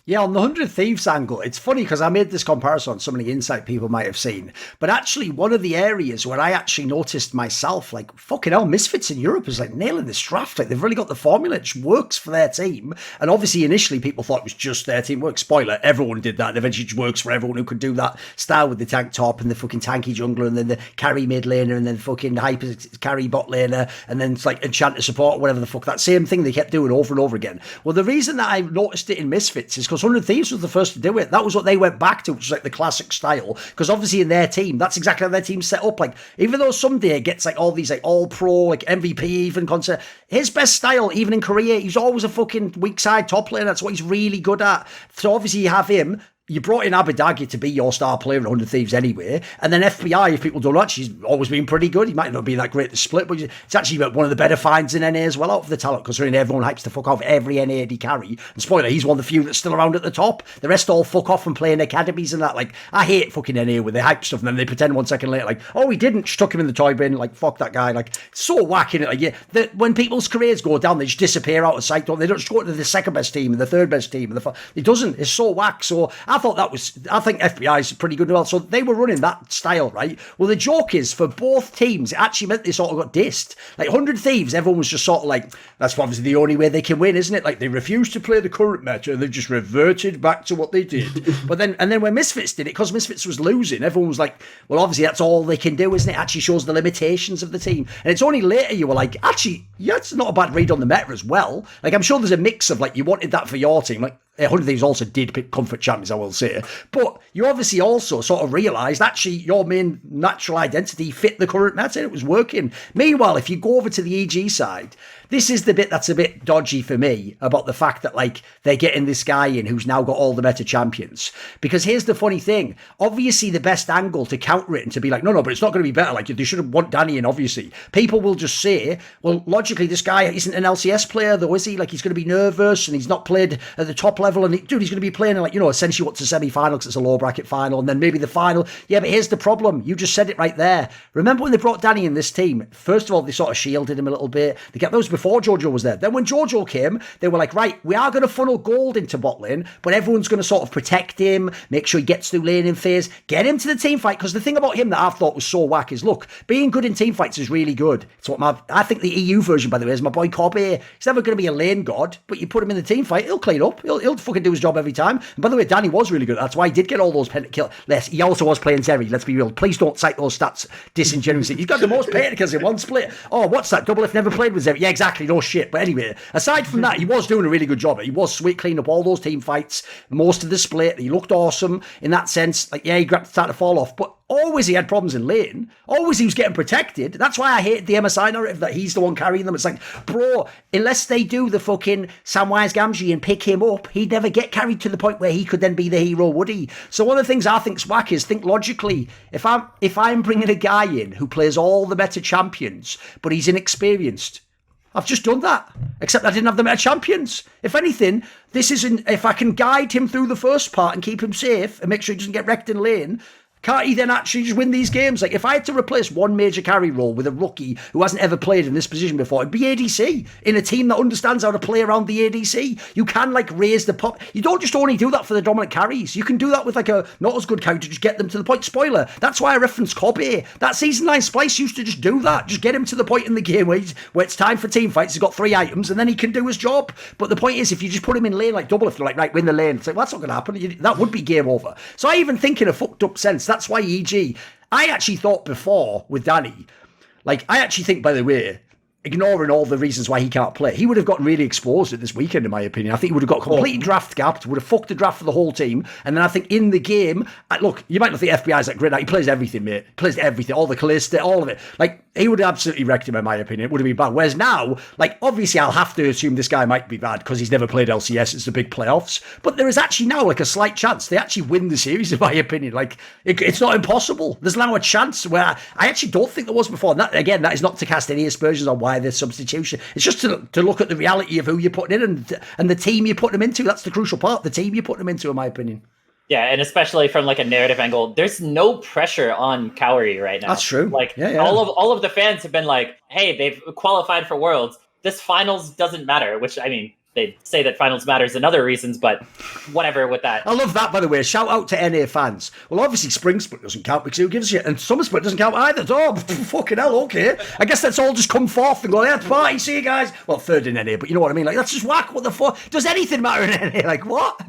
Yeah, on the 100 Thieves angle, it's funny because I made this comparison on some of the insight people might have seen. But actually, one of the areas where I actually noticed myself, like, fucking hell, Misfits in Europe is like nailing this draft. Like, they've really got the formula. It just works for their team. And obviously, initially, people thought it was just their team work. Spoiler, everyone did that. And eventually, it works for everyone who could do that style with the tank top and the fucking tanky jungler and then the carry mid laner and then fucking hyper carry bot laner and then it's like enchanter support, whatever the fuck. That same thing they kept doing over and over again. Well, the reason that I noticed it in Misfits is because 100 Thieves was the first to do it. That was what they went back to, which was like the classic style. Because obviously in their team, that's exactly how their team's set up. Like, even though someday it gets like all these like all pro, like MVP even concert, his best style, even in Korea, he's always a fucking weak side top laner. That's what he's really good at. So obviously you have him. You brought in Abadagi to be your star player in 100 Thieves anyway. And then FBI, if people don't know, actually, he's always been pretty good. He might not be that great to split, but it's actually one of the better finds in NA as well out of the talent, considering everyone hypes the fuck off every NA AD carry. And spoiler, he's one of the few that's still around at the top. The rest all fuck off and play in academies and that. Like, I hate fucking NA with the hype stuff, and then they pretend 1 second later, like, oh, he didn't, just took him in the toy bin, like, fuck that guy. Like, so whack in it. Like, yeah, when people's careers go down, they just disappear out of sight, don't they? They don't just go to the second best team and the third best team. It doesn't. It's so whack. So I thought that was... I think FBI is pretty good as well. So they were running that style, right? Well, the joke is, for both teams, it actually meant they sort of got dissed. Like, 100 Thieves, everyone was just sort of like, that's obviously the only way they can win, isn't it? Like, they refused to play the current meta, and they've just reverted back to what they did. But then when Misfits did it, because Misfits was losing, everyone was like, well, obviously that's all they can do, isn't it? Actually shows the limitations of the team. And it's only later you were like, actually, yeah, it's not a bad read on the meta as well. Like, I'm sure there's a mix of, like, you wanted that for your team. Like, 100 Thieves also did pick comfort champions, I will say. But you obviously also sort of realised actually your main natural identity fit the current meta. It was working. Meanwhile, if you go over to the EG side, this is the bit that's a bit dodgy for me about the fact that, like, they're getting this guy in who's now got all the meta champions. Because here's the funny thing. Obviously, the best angle to counter it and to be like, no, but it's not going to be better. Like, they should have want Danny in, obviously. People will just say, well, logically, this guy isn't an LCS player, though, is he? Like, he's going to be nervous and he's not played at the top level. And, he's going to be playing, like, essentially what's a semi-final because it's a low bracket final and then maybe the final. Yeah, but here's the problem. You just said it right there. Remember when they brought Danny in this team? First of all, they sort of shielded him a little bit. They kept those before Jojo was there. Then when Jojo came, they were like, right, we are going to funnel gold into bot lane, but everyone's going to sort of protect him, make sure he gets through laning phase, get him to the team fight. Because the thing about him that I've thought was so whack is, look, being good in team fights is really good. It's what I think the EU version, by the way, is my boy Keire. He's never going to be a lane god, but you put him in the team fight, he'll clean up. He'll fucking do his job every time. And by the way, Danny was really good. That's why he did get all those pentakills. He also was playing Terry, let's be real. Please don't cite those stats disingenuously. He's got the most pentakills in one split. Oh, what's that? Double F never played with Zeri. Yeah, exactly. No shit. But anyway, aside from that, he was doing a really good job. He was sweet, cleaning up all those team fights, most of the split. He looked awesome in that sense. Like, yeah, he started to fall off, but always he had problems in lane. Always he was getting protected. That's why I hated the MSI narrative that he's the one carrying them. It's like, bro, unless they do the fucking Samwise Gamgee and pick him up, he'd never get carried to the point where he could then be the hero, would he? So one of the things I think's whack is think logically. If I'm bringing a guy in who plays all the meta champions, but he's inexperienced, I've just done that, except I didn't have the meta champions. If anything, this isn't, if I can guide him through the first part and keep him safe and make sure he doesn't get wrecked in lane, can't he then actually just win these games? Like, if I had to replace one major carry role with a rookie who hasn't ever played in this position before, it'd be ADC in a team that understands how to play around the ADC. You can, like, raise the pop. You don't just only do that for the dominant carries. You can do that with, like, a not as good carry to just get them to the point. Spoiler, that's why I referenced Kobe. That Season 9 Splice used to just do that. Just get him to the point in the game where it's time for team fights. He's got 3 items and then he can do his job. But the point is, if you just put him in lane like double, if they're like, right, win the lane, it's like, well, that's not going to happen. That would be game over. So I even think in a fucked up sense, that's why EG, I actually thought before with Danny, like, I actually think, by the way, ignoring all the reasons why he can't play, he would have gotten really exposed at this weekend, in my opinion. I think he would have got completely draft gapped, would have fucked the draft for the whole team. And then I think in the game, look, you might not think FBI is that great. He plays everything, mate. He plays everything, all the Callista, all of it. Like, he would have absolutely wrecked him, in my opinion. It would have been bad. Whereas now, like, obviously I'll have to assume this guy might be bad because he's never played LCS. It's the big playoffs. But there is actually now, like, a slight chance they actually win the series, in my opinion. Like, it's not impossible. There's now a chance where I actually don't think there was before. And that, again, that is not to cast any aspersions on why there's substitution. It's just to look at the reality of who you're putting in and the team you're putting them into. That's the crucial part. The team you're putting them into, in my opinion. Yeah, and especially from, like, a narrative angle, there's no pressure on Keire right now. That's true. Like, all of the fans have been like, hey, they've qualified for Worlds. This finals doesn't matter, which, I mean, they say that finals matters in other reasons, but whatever with that. I love that, by the way. Shout out to NA fans. Well, obviously, Spring Split doesn't count because who gives a shit? And Summer Split doesn't count either. Oh, fucking hell, okay. I guess let's all just come forth and go, yeah, party, see you guys. Well, third in NA, but you know what I mean? Like, that's just whack. What the fuck? Does anything matter in NA? Like, what?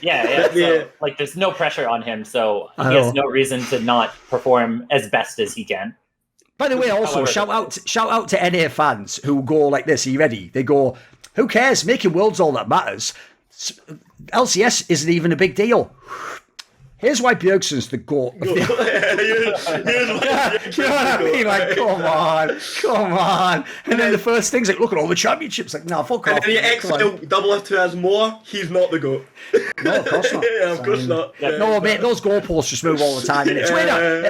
Yeah. So, like, there's no pressure on him, so he has no reason to not perform as best as he can. By the way, also, shout out to NA fans who go like this. Are you ready? They go, who cares? Making Worlds all that matters. LCS isn't even a big deal. Here's why Bjergsen's the GOAT. You know what I mean? Like, come on. And then the first thing's like, look at all the championships. Like, nah, fuck off. And then you excel double F2 has more, he's not the GOAT. No, of course not. Yeah, of course not. Yeah, no, mate, those goalposts just move all the time.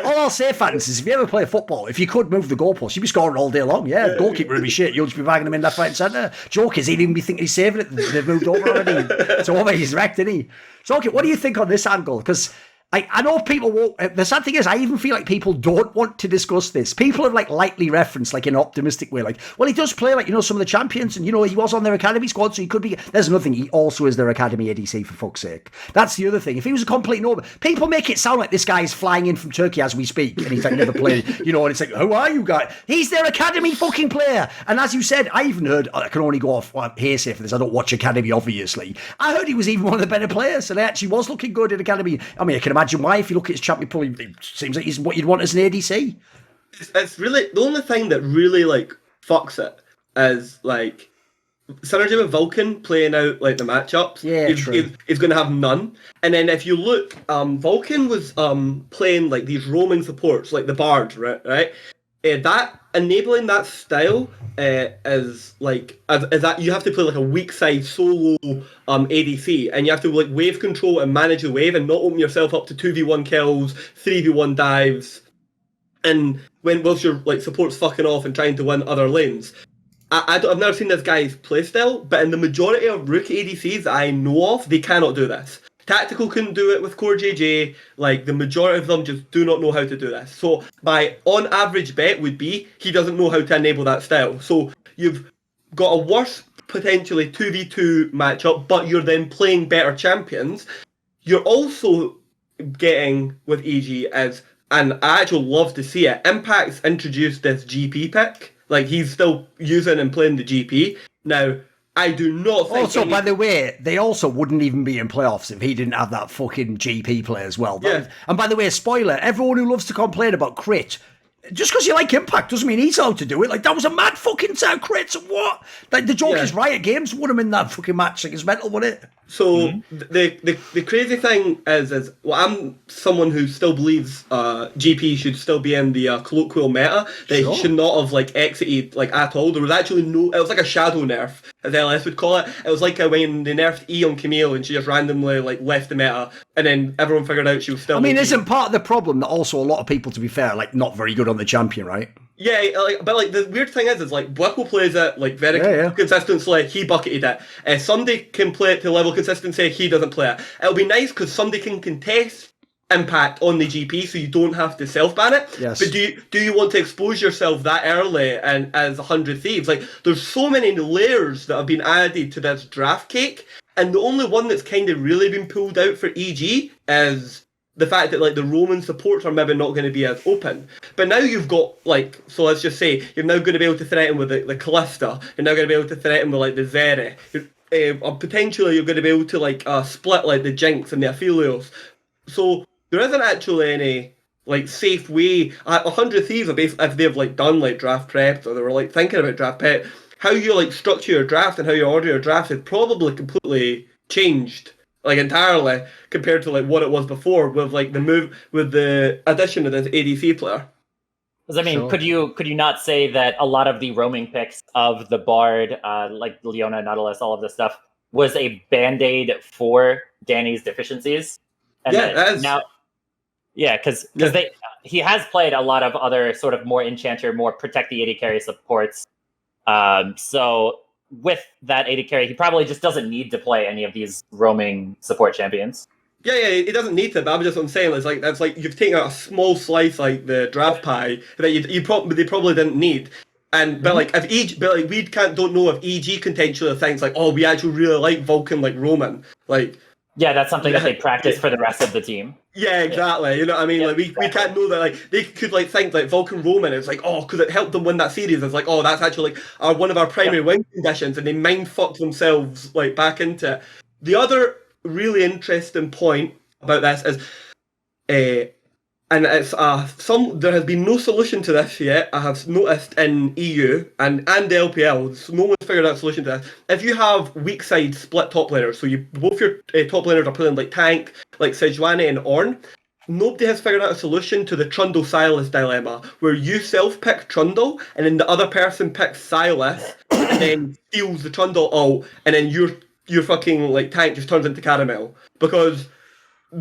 All I'll say, fans, is if you ever play football, if you could move the goalposts, you'd be scoring all day long. Yeah, the goalkeeper would be shit. You'll just be banging them in left, right, and centre. Joke is, he'd even be thinking he's saving it. They've moved over already. So he's wrecked, isn't he? So, okay, what do you think on this angle? Because I know people won't. The sad thing is, I even feel like people don't want to discuss this. People have, like, lightly referenced, like, in an optimistic way, like, well, he does play, like, some of the champions, and, he was on their academy squad, so he could be. There's nothing. He also is their academy ADC, for fuck's sake. That's the other thing. If he was a complete normal, people make it sound like this guy is flying in from Turkey as we speak, and he's, like, never played, and it's like, who are you guys? He's their academy fucking player. And as you said, I even heard, I can only go off hearsay for this, I don't watch academy, obviously. I heard he was even one of the better players, and he actually was looking good in academy. I mean, I can imagine why. If you look at his champion pool, it seems like he's what you'd want as an ADC. It's really the only thing that really, like, fucks it is, like, synergy with Vulcan playing out like the matchups. Yeah, he's going to have none. And then if you look, Vulcan was playing like these roaming supports, like the Bard, right? That enabling that style is like is that you have to play like a weak side solo ADC, and you have to like wave control and manage the wave and not open yourself up to 2v1 kills, 3v1 dives, and whilst your like support's fucking off and trying to win other lanes. I've never seen this guy's playstyle, but in the majority of Rook ADCs that I know of, they cannot do this. Tactical couldn't do it with Core JJ. Like, the majority of them just do not know how to do this. So my on average bet would be he doesn't know how to enable that style. So you've got a worse potentially 2v2 matchup, but you're then playing better champions. You're also getting with EG as, and I actually love to see it, Impact's introduced this GP pick. Like, he's still using and playing the GP. Now, I do not think... Also, by the way, they also wouldn't even be in playoffs if he didn't have that fucking GP play as well. Yeah. And by the way, spoiler, everyone who loves to complain about crit, just because you like Impact doesn't mean he's out to do it. Like, that was a mad fucking set of crits. What? Like, the joke is Riot Games won him in that fucking match. Like, it's mental, wasn't it? So the crazy thing is well, I'm someone who still believes GP should still be in the colloquial meta. That he should not have like exited like at all. There was actually no. It was like a shadow nerf, as LS would call it. It was like when they nerfed E on Camille and she just randomly like left the meta, and then everyone figured out she was still. I mean, isn't part of the problem that also a lot of people, to be fair, like not very good on the champion, right? Yeah, but like the weird thing is like Blipple plays it like very consistently. He bucketed it. Somebody can play it to level consistency. He doesn't play it. It'll be nice because somebody can contest Impact on the GP, so you don't have to self ban it. Yes. But do you want to expose yourself that early and as 100 Thieves? Like, there's so many layers that have been added to this draft cake, and the only one that's kind of really been pulled out for EG is the fact that like the Roman supports are maybe not going to be as open. But now you've got like, so let's just say you're now going to be able to threaten with the Callista. You're now going to be able to threaten with like the Zeri. Or potentially you're going to be able to like split like the Jinx and the Aphelios. So there isn't actually any like safe way. 100 Thieves are basically, if they've like done like draft prep or they were like thinking about draft prep, how you like structure your draft and how you order your draft is probably completely changed. Like entirely compared to like what it was before with like the move with the addition of this ADC player. Because I mean, could you not say that a lot of the roaming picks of the Bard, like Leona, Nautilus, all of this stuff, was a band-aid for Danny's deficiencies? And because he has played a lot of other sort of more enchanter, more protect the AD carry supports. So with that AD carry, he probably just doesn't need to play any of these roaming support champions. Yeah, he doesn't need to, but I'm saying it's like that's like you've taken out a small slice like the draft pie that they probably didn't need. And but like if EG, but like we don't know if EG potentially thinks like, oh, we actually really like Vulcan like Roman. Like yeah, that's something that they practice for the rest of the team. Yeah, exactly. Yeah. You know what I mean? Like we can't know that like they could like think like Vulcan Roman. It's like, oh, because it helped them win that series. It's like, oh, that's actually like one of our primary win conditions, and they mind fuck themselves like back into it. The other really interesting point about this is, and it's there has been no solution to this yet. I have noticed in EU and the LPL, so no one's figured out a solution to this. If you have weak side split top laners, so you both your top laners are playing like tank, like Sejuani and Ornn, nobody has figured out a solution to the Trundle Sylas dilemma, where you self-pick Trundle and then the other person picks Sylas and then steals the Trundle ult, and then your fucking like tank just turns into caramel because.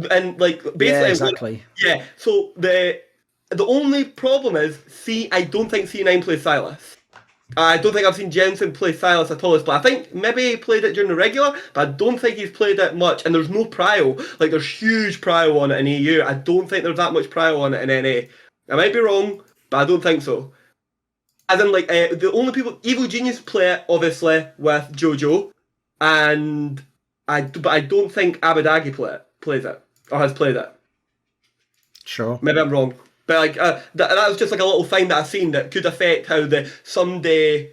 And like basically, so the only problem is I don't think C9 plays Sylas. I don't think I've seen Jensen play Sylas at all. But I think maybe he played it during the regular, but I don't think he's played it much. And there's no prio. Like there's huge prio on it in EU. I don't think there's that much prio on it in NA. I might be wrong, but I don't think so. As in like the only people Evil Genius play it obviously with JoJo, but I don't think Abadagi plays it. Or has played it. Sure. Maybe I'm wrong. But like that was just like a little thing that I've seen that could affect how the Sunday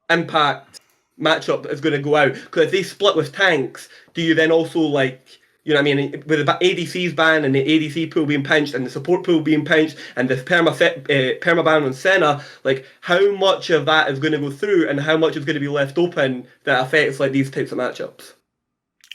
Impact matchup is going to go out. Because if they split with tanks, do you then also like, You know what I mean? With the ADC's ban and the ADC pool being pinched and the support pool being pinched and this perma ban on Senna, like how much of that is going to go through and how much is going to be left open that affects like these types of matchups?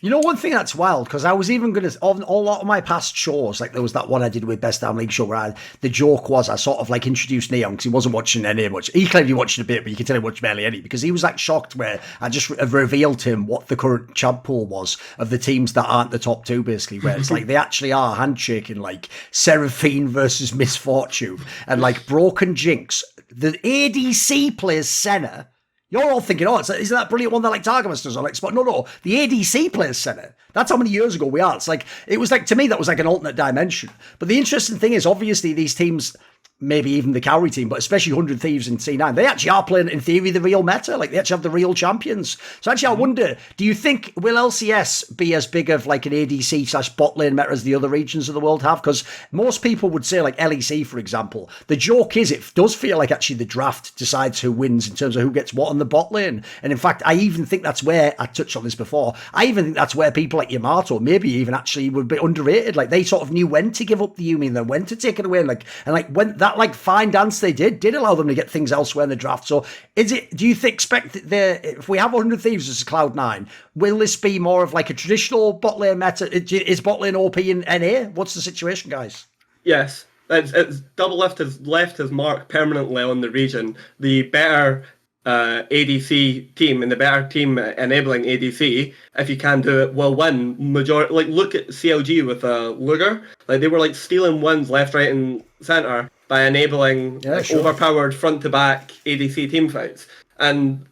You know, one thing that's wild, because I was even going to, on a lot of my past shows, like there was that one I did with Best Damn League show where the joke was I sort of like introduced Neon because he wasn't watching any much. He claimed he watched a bit, but you can tell he watched barely any because he was like shocked where I just revealed to him what the current champ pool was of the teams that aren't the top two, basically, where it's like they actually are handshaking like Seraphine versus Misfortune and like Broken Jinx. The ADC plays Senna. You're all thinking, oh, isn't that brilliant one that like Targamas does or like Spot? No, the ADC plays Senna. That's how many years ago we are. It was like, to me, that was like an alternate dimension. But the interesting thing is, obviously, these teams, maybe even the Cowrie team, but especially 100 Thieves and C9, they actually are playing, in theory, the real meta. Like, they actually have the real champions. So actually, I wonder, do you think, will LCS be as big of like an ADC / bot lane meta as the other regions of the world have? Because most people would say, like LEC, for example, the joke is it does feel like actually the draft decides who wins in terms of who gets what on the bot lane. And in fact, I even think that's where, I touched on this before, I even think that's where people like Yamato maybe even actually would be underrated. Like, they sort of knew when to give up the Yuumi and then when to take it away. And when that like fine dance they did allow them to get things elsewhere in the draft. So do you expect that if we have 100 Thieves as Cloud9, will this be more of like a traditional bot lane meta? Is bot lane OP in NA? What's the situation, guys? Yes, it's Double Lift has left his mark permanently on the region. The better ADC team and the better team enabling ADC, if you can do it, will win. Majority, like look at CLG with Luger, like they were like stealing wins left, right, and center by enabling overpowered front to back ADC team fights. And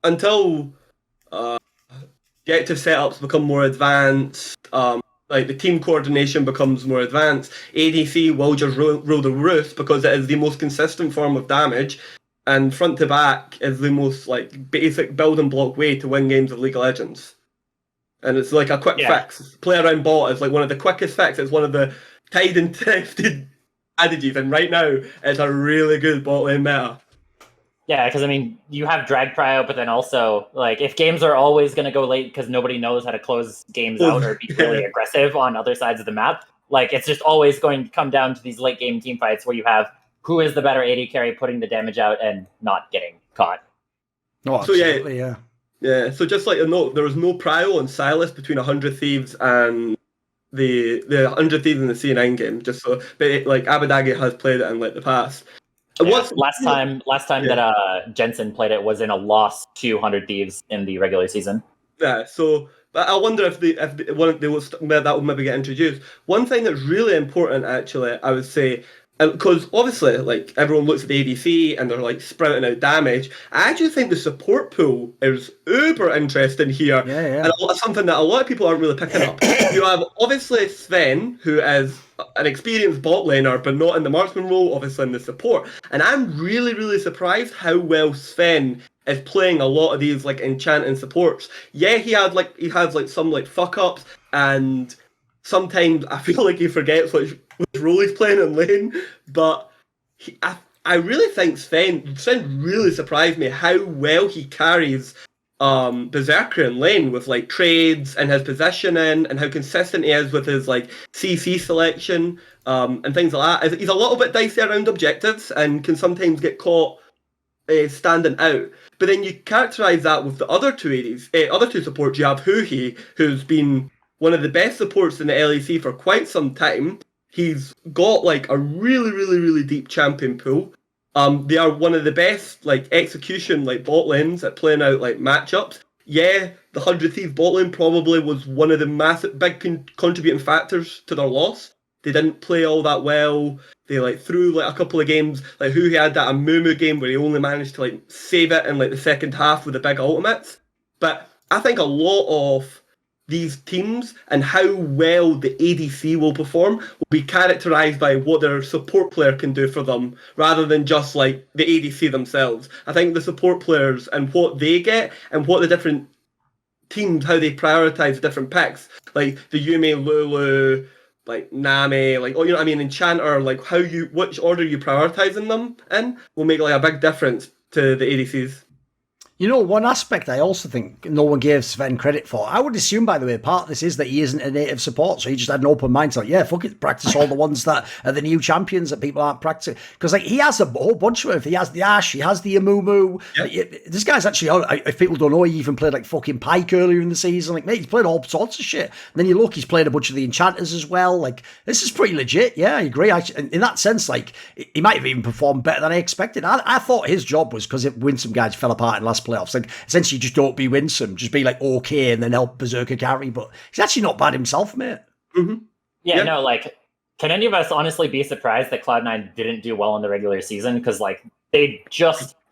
until objective setups become more advanced, like the team coordination becomes more advanced, ADC will just rule the roost because it is the most consistent form of damage, and front to back is the most like basic building block way to win games of League of Legends. And it's like a quick fix. Play around bot is like one of the quickest fixes. It's one of the tied and tested strategies, and right now it's a really good bot lane meta. Yeah, because I mean, you have drag prio, but then also, like, if games are always going to go late because nobody knows how to close games out or be really aggressive on other sides of the map, like, it's just always going to come down to these late game team fights where you have who is the better AD carry putting the damage out and not getting caught. Oh, absolutely, yeah. Yeah, so just like a note, there was no prio on Sylas between 100 Thieves and the 100 Thieves in the C9 game, just so, but like Abadagi has played it in like the past. Yeah, last time that Jensen played it was in a loss to 100 Thieves in the regular season. Yeah, so but I wonder if that will maybe get introduced. One thing that's really important, actually, I would say, because obviously, like everyone looks at the ADC and they're like sprouting out damage. I actually think the support pool is uber interesting here, and something that a lot of people aren't really picking up. You have obviously Sven, who is an experienced bot laner, but not in the marksman role, obviously in the support. And I'm really, really surprised how well Sven is playing a lot of these like enchanting supports. Yeah, he has like some like fuck ups, and sometimes I feel like he forgets which role he's playing in lane, but I really think Sven really surprised me how well he carries Berserker in lane with like trades and his positioning and how consistent he is with his like CC selection and things like that. He's a little bit dicey around objectives and can sometimes get caught standing out. But then you characterise that with the other two supports. You have Huhi, who's been one of the best supports in the LEC for quite some time. He's got like a really, really, really deep champion pool. They are one of the best like execution like bot lanes at playing out like matchups. Yeah, the 100 Thieves bot lane probably was one of the massive big contributing factors to their loss. They didn't play all that well. They like threw like a couple of games, like who had that Amumu game where he only managed to like save it in like the second half with the big ultimates. But I think a lot of these teams and how well the ADC will perform will be characterised by what their support player can do for them rather than just like the ADC themselves. I think the support players and what they get and what the different teams, how they prioritise the different picks, like the Yuumi, Lulu, like Nami, like, oh, you know what I mean, Enchanter, like which order you prioritising them in will make like a big difference to the ADCs. You know, one aspect I also think no one gave Sven credit for. I would assume, by the way, part of this is that he isn't a native support, so he just had an open mind. So, yeah, fuck it, practice all the ones that are the new champions that people aren't practicing. Because, like, he has a whole bunch of them. He has the Ash, he has the Amumu. Yep. This guy's actually, if people don't know, he even played, like, fucking Pike earlier in the season. Like, mate, he's played all sorts of shit. And then you look, he's played a bunch of the Enchanters as well. Like, this is pretty legit. Yeah, I agree. In that sense, like, he might have even performed better than I expected. I thought his job was, because Winsome guys fell apart in last playoffs, like, essentially, just don't be Winsome, just be like okay, and then help Berserker carry. But he's actually not bad himself, mate. Mm-hmm. Yeah, no, like, can any of us honestly be surprised that Cloud9 didn't do well in the regular season? Because like they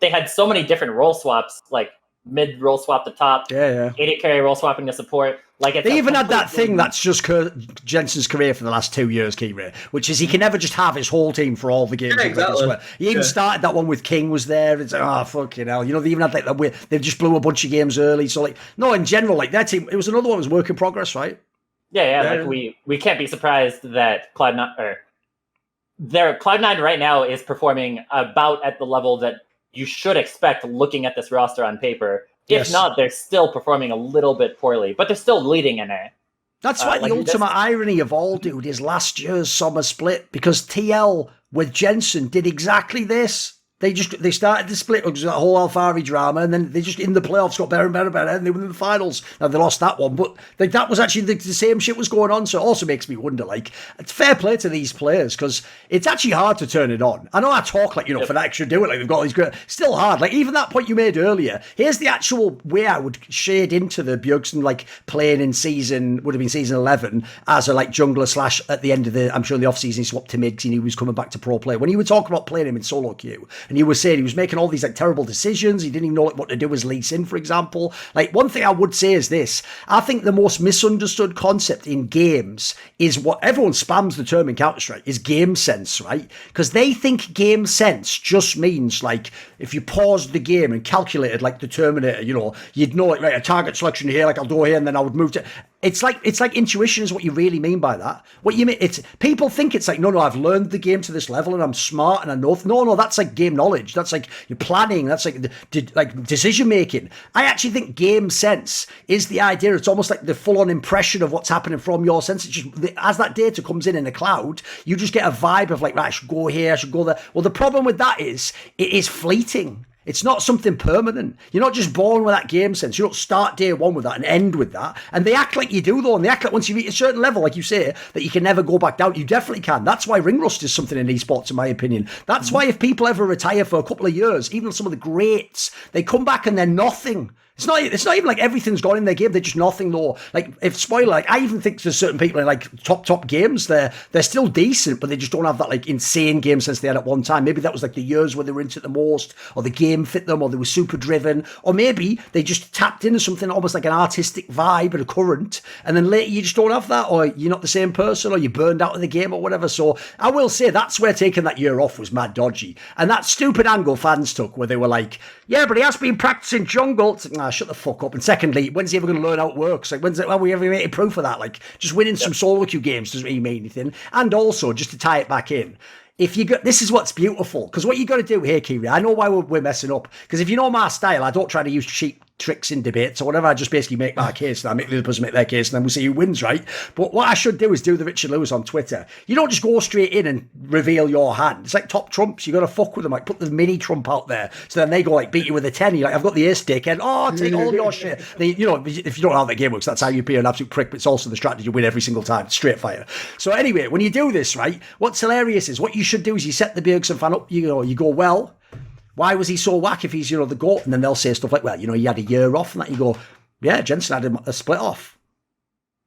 had so many different role swaps, like mid role swap to top, AD carry role swapping to support. Like they even had that thing that's just Jensen's career for the last 2 years, Keire, which is he can never just have his whole team for all the games. Yeah, exactly. He even started that one with King was there. It's like, fucking hell. You know, they even had like that. They just blew a bunch of games early. So like, no, in general, like that team, it was another one that was work in progress, right? Yeah. Like we can't be surprised that Cloud9 right now is performing about at the level that you should expect looking at this roster on paper. If not, they're still performing a little bit poorly, but they're still leading in it. That's why the ultimate irony of all, dude, is last year's summer split, because TL with Jensen did exactly this. They started the split because of that whole Alfari drama, and then they just in the playoffs got better and better, and they were in the finals. Now they lost that one, but like that was actually the same shit was going on. So it also makes me wonder, like, it's fair play to these players because it's actually hard to turn it on. I know I talk like, you know, for that extra do it, like we've got these great, still hard. Like even that point you made earlier, here's the actual way I would shade into the Bjergsen like playing in would have been season 11 as a like jungler / at the end of I'm sure in the off season he swapped to mid and he was coming back to pro play. When you were talking about playing him in solo queue, and you were saying he was making all these like terrible decisions. He didn't even know like, what to do as Lee Sin, for example. Like one thing I would say is this. I think the most misunderstood concept in games is what everyone spams the term in Counter-Strike is game sense, right? Because they think game sense just means like if you paused the game and calculated like the Terminator, you know, you'd know like right, a target selection here, like I'll go here and then I would move to... It's like intuition is what you really mean by that. What you mean, it's people think it's like, no, I've learned the game to this level and I'm smart and I know. No, that's like game knowledge. That's like your planning. That's like decision making. I actually think game sense is the idea. It's almost like the full on impression of what's happening from your sense. It's just as that data comes in the cloud, you just get a vibe of like, right, I should go here, I should go there. Well, the problem with that is it is fleeting. It's not something permanent. You're not just born with that game sense. You don't start day one with that and end with that. And they act like you do, though. And they act like once you reach a certain level, like you say, that you can never go back down. You definitely can. That's why ring rust is something in esports, in my opinion. That's why if people ever retire for a couple of years, even some of the greats, they come back and they're nothing. It's not even like everything's gone in their game. They're just nothing though. Like if spoiler, like I even think there's certain people in like top games, they're still decent, but they just don't have that like insane game sense they had at one time. Maybe that was like the years where they were into it the most, or the game fit them, or they were super driven, or maybe they just tapped into something almost like an artistic vibe and a current, and then later you just don't have that, or you're not the same person, or you burned out of the game or whatever. So I will say that's where taking that year off was mad dodgy. And that stupid angle fans took where they were like, yeah, but he has been practicing jungle. It's like, shut the fuck up. And secondly, when's he ever going to learn how it works? Like, have we ever made proof of that? Like, just winning some solo queue games doesn't really mean anything. And also, just to tie it back in, if you got, this is what's beautiful, because what you got to do here, Keire, I know why we're messing up, because if you know my style, I don't try to use cheap tricks in debates or whatever. I just basically make my case and I make the other person make their case and then we'll see who wins, right? But what I should do is do the Richard Lewis on Twitter. You don't just go straight in and reveal your hand. It's like top trumps. You got to fuck with them. Like put the mini trump out there. So then they go like beat you with a 10. You're like, I've got the ace dick and take all your shit. You know, if you don't know how the game works, that's how you be an absolute prick, but it's also the strategy you win every single time. Straight fire. So anyway, when you do this, right, what's hilarious is what you should do is you set the Bjergsen fan up, you go, well, why was he so whack if he's, the GOAT? And then they'll say stuff like, well, he had a year off and that. You go, yeah, Jensen had a split off.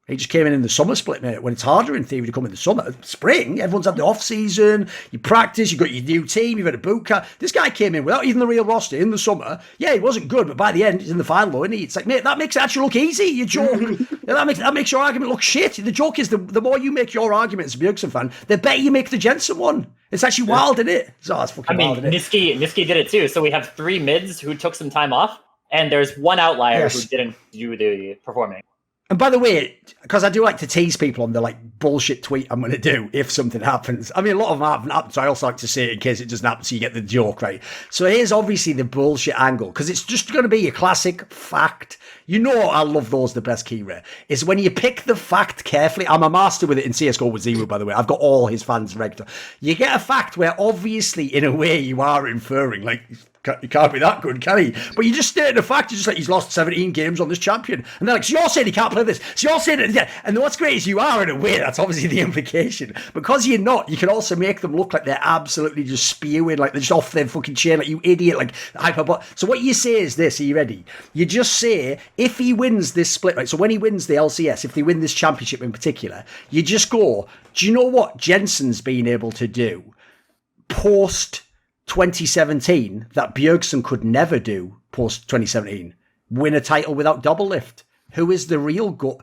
He just came in the summer split, mate. When it's harder in theory to come in the summer. Spring, everyone's had the off season. You practice, you got your new team, you've had a boot camp. This guy came in without even the real roster in the summer. Yeah, he wasn't good, but by the end, he's in the final, though, isn't he? It's like, mate, that makes it actually look easy. You joke. that makes your argument look shit. The joke is the more you make your argument as a Bjergsen fan, the better you make the Jensen one. It's actually wild, isn't it? So it's fucking wild, isn't it? Niski did it too. So we have 3 mids who took some time off, and there's one outlier who didn't do the performing. And by the way, because I do like to tease people on the like bullshit tweet I'm going to do if something happens. I mean, a lot of them haven't happened, so I also like to say it in case it doesn't happen so you get the joke, right? So here's obviously the bullshit angle, because it's just going to be a classic fact. You know I love those the best, Keire, is when you pick the fact carefully. I'm a master with it in CSGO with Zero, by the way. I've got all his fans regged. You get a fact where obviously, in a way, you are inferring, like, he can't be that good, can he? But you just state the fact, you're just like, he's lost 17 games on this champion. And they're like, so you're saying he can't play this? So you're saying that, and what's great is you are in a way, that's obviously the implication. Because you're not, you can also make them look like they're absolutely just spewing, like they're just off their fucking chain, like you idiot, like hyperbole. So what you say is this, are you ready? You just say, if he wins this split, right, so when he wins the LCS, if they win this championship in particular, you just go, do you know what Jensen's been able to do post 2017 that Bjergsen could never do post 2017? Win a title without double lift. Who is the real GOAT?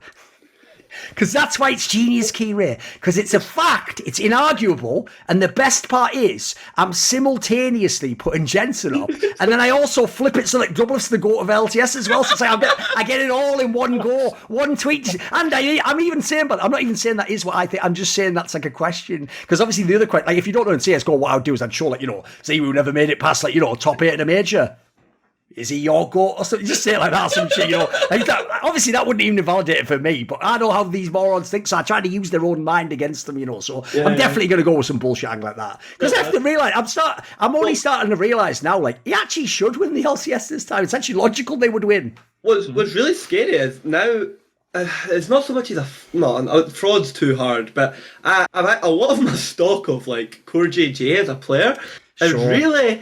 Because that's why it's genius, Keire. Because it's a fact, it's inarguable, and the best part is I'm simultaneously putting Jensen up, and then I also flip it so like double lift's the GOAT of LTS as well. So it's like I get it all in one go, one tweet, and I'm even saying, but I'm not even saying that is what I think. I'm just saying that's like a question. Because obviously the other question, like if you don't know in CSGO, what I would do is I'd show like, you know, say who never made it past like, you know, top 8 in a major. Is he your GOAT or something? Just say it like that, some shit, you know. Like that, obviously, that wouldn't even invalidate it for me, but I know how these morons think, so I try to use their own mind against them, you know. So I'm definitely going to go with some bullshit angle like that. Because I have to realise, I'm only starting to realise now, like, he actually should win the LCS this time. It's actually logical they would win. What's really scary is now, it's not so much as fraud's too hard, but I've had a lot of my stock of, like, Core JJ as a player has really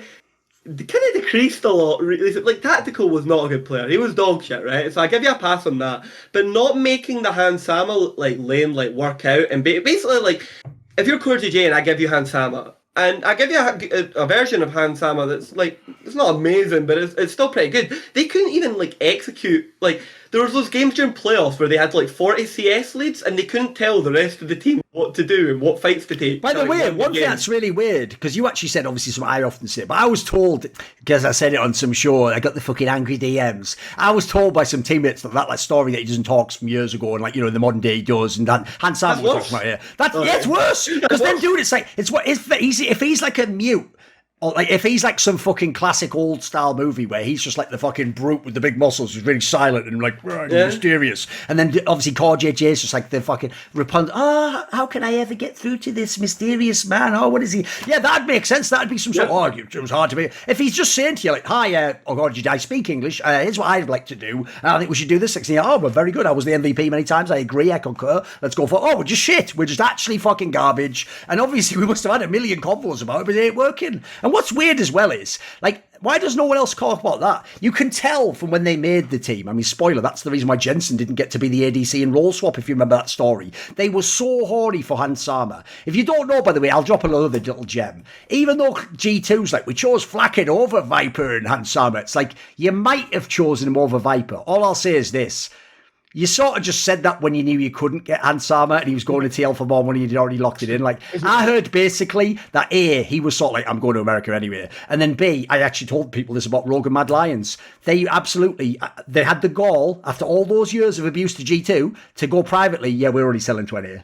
kind of decreased a lot. Like, Tactical was not a good player. He was dog shit, right? So I give you a pass on that. But not making the Hans Sama like lane like work out, and basically like if you're Core JJ and I give you Hans Sama, and I give you a version of Hans Sama that's like, it's not amazing, but it's still pretty good. They couldn't even like execute, like there was those games during playoffs where they had like 40 CS leads and they couldn't tell the rest of the team what to do and what fights to take. By the way, one thing that's really weird, because you actually said obviously something I often say, but I was told, because I said it on some show, I got the fucking angry DMs. I was told by some teammates that like story that he doesn't talk from years ago, and like, you know, in the modern day he does, and that Hans Sam was talking about here. It's worse, because then dude, it's like, it's what if he's like a mute. Or like if he's like some fucking classic old style movie where he's just like the fucking brute with the big muscles who's really silent and like mysterious, and then obviously Core JJ is just like the fucking Rapunzel. How can I ever get through to this mysterious man? Oh, what is he? Yeah, that'd make sense. That'd be some sort of it was hard to be. If he's just saying to you like, "Hi, oh God, I speak English. Here's what I'd like to do. And I think we should do this." And we're very good. I was the MVP many times. I agree. I concur. Let's go for. Oh, we're just shit. We're just actually fucking garbage. And obviously we must have had a million convos about it, but it ain't working. And what's weird as well is, like, why does no one else talk about that? You can tell from when they made the team. I mean, spoiler, that's the reason why Jensen didn't get to be the ADC in role swap, if you remember that story. They were so horny for Hans Sama. If you don't know, by the way, I'll drop another little gem. Even though G2's like, we chose Flacken over Viper and Hans Sama, it's like, you might have chosen him over Viper. All I'll say is this. You sort of just said that when you knew you couldn't get Hans Sama and he was going to TL for more money and you'd already locked it in. Like, I heard basically that A, he was sort of like, I'm going to America anyway. And then B, I actually told people this about Rogue and Mad Lions. They had the gall, after all those years of abuse to G2, to go privately, yeah, we're already selling 20.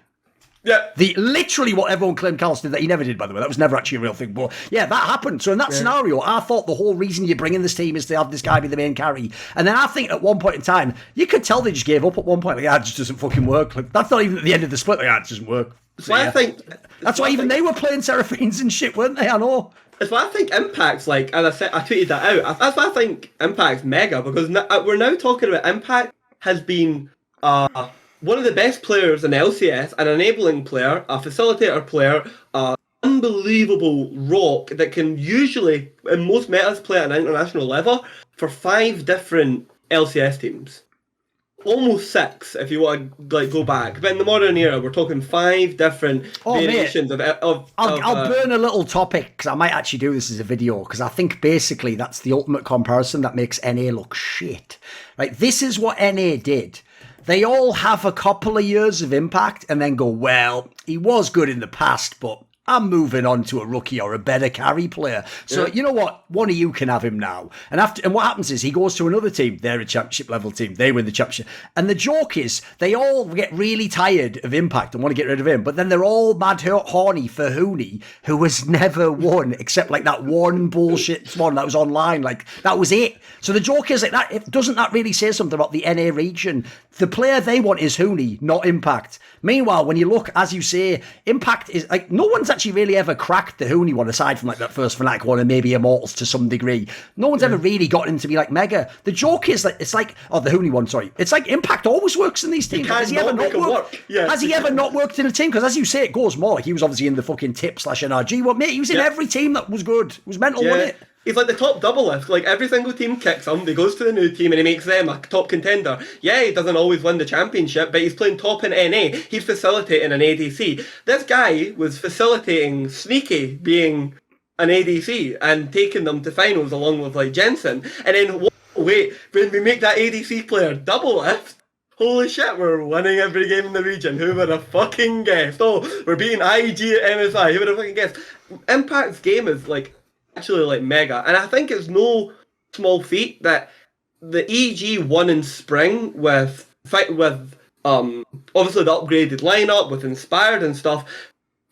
Yeah. Literally what everyone claimed Carlos did, that he never did, by the way. That was never actually a real thing. But yeah, that happened. So in that scenario, I thought the whole reason you bring in this team is to have this guy be the main carry. And then I think at one point in time, you could tell they just gave up at one point. Like, it just doesn't fucking work. Like, that's not even at the end of the split. Like, it doesn't work. So, I think that's why even they were playing Seraphines and shit, weren't they? I know. That's why I think Impact's like, as I said, I tweeted that out. That's why I think Impact's mega, because we're now talking about Impact has been one of the best players in LCS, an enabling player, a facilitator player, unbelievable rock that can usually, in most metas, play at an international level for 5 different LCS teams. Almost 6, if you want to like go back. But in the modern era, we're talking 5 different variations of. I'll burn a little topic, because I might actually do this as a video, because I think basically that's the ultimate comparison that makes NA look shit. Like, this is what NA did. They all have a couple of years of impact and then go, well, he was good in the past, but I'm moving on to a rookie or a better carry player. So you know what? One of you can have him now. And what happens is he goes to another team. They're a championship level team. They win the championship. And the joke is they all get really tired of Impact and want to get rid of him. But then they're all mad horny for Hooney, who has never won except like that one bullshit one that was online. Like that was it. So the joke is like that. Doesn't that really say something about the NA region? The player they want is Hooney, not Impact. Meanwhile, when you look, as you say, Impact is like no one's actually really ever cracked the Hooney one aside from like that first Fnatic one and maybe Immortals to some degree. No one's ever really gotten him to be like mega. The joke is that it's like, the Hooney one, sorry. It's like Impact always works in these teams. Has he ever not worked? Has he ever not worked in a team? Because as you say, it goes more. Like he was obviously in the fucking tip/NRG one. Mate, he was in every team that was good. It was mental, wasn't it? He's like the top double lift. Like every single team kicks him, he goes to the new team and he makes them a top contender. Yeah, he doesn't always win the championship, but he's playing top in NA. He's facilitating an ADC. This guy was facilitating Sneaky being an ADC and taking them to finals along with like Jensen. And then wait, when we make that ADC player double lift, holy shit, we're winning every game in the region. Who would have fucking guessed? Oh, we're beating IG at MSI. Who would have fucking guessed? Impact's game is like actually like mega, and I think it's no small feat that the EG won in spring with obviously the upgraded lineup with Inspired and stuff.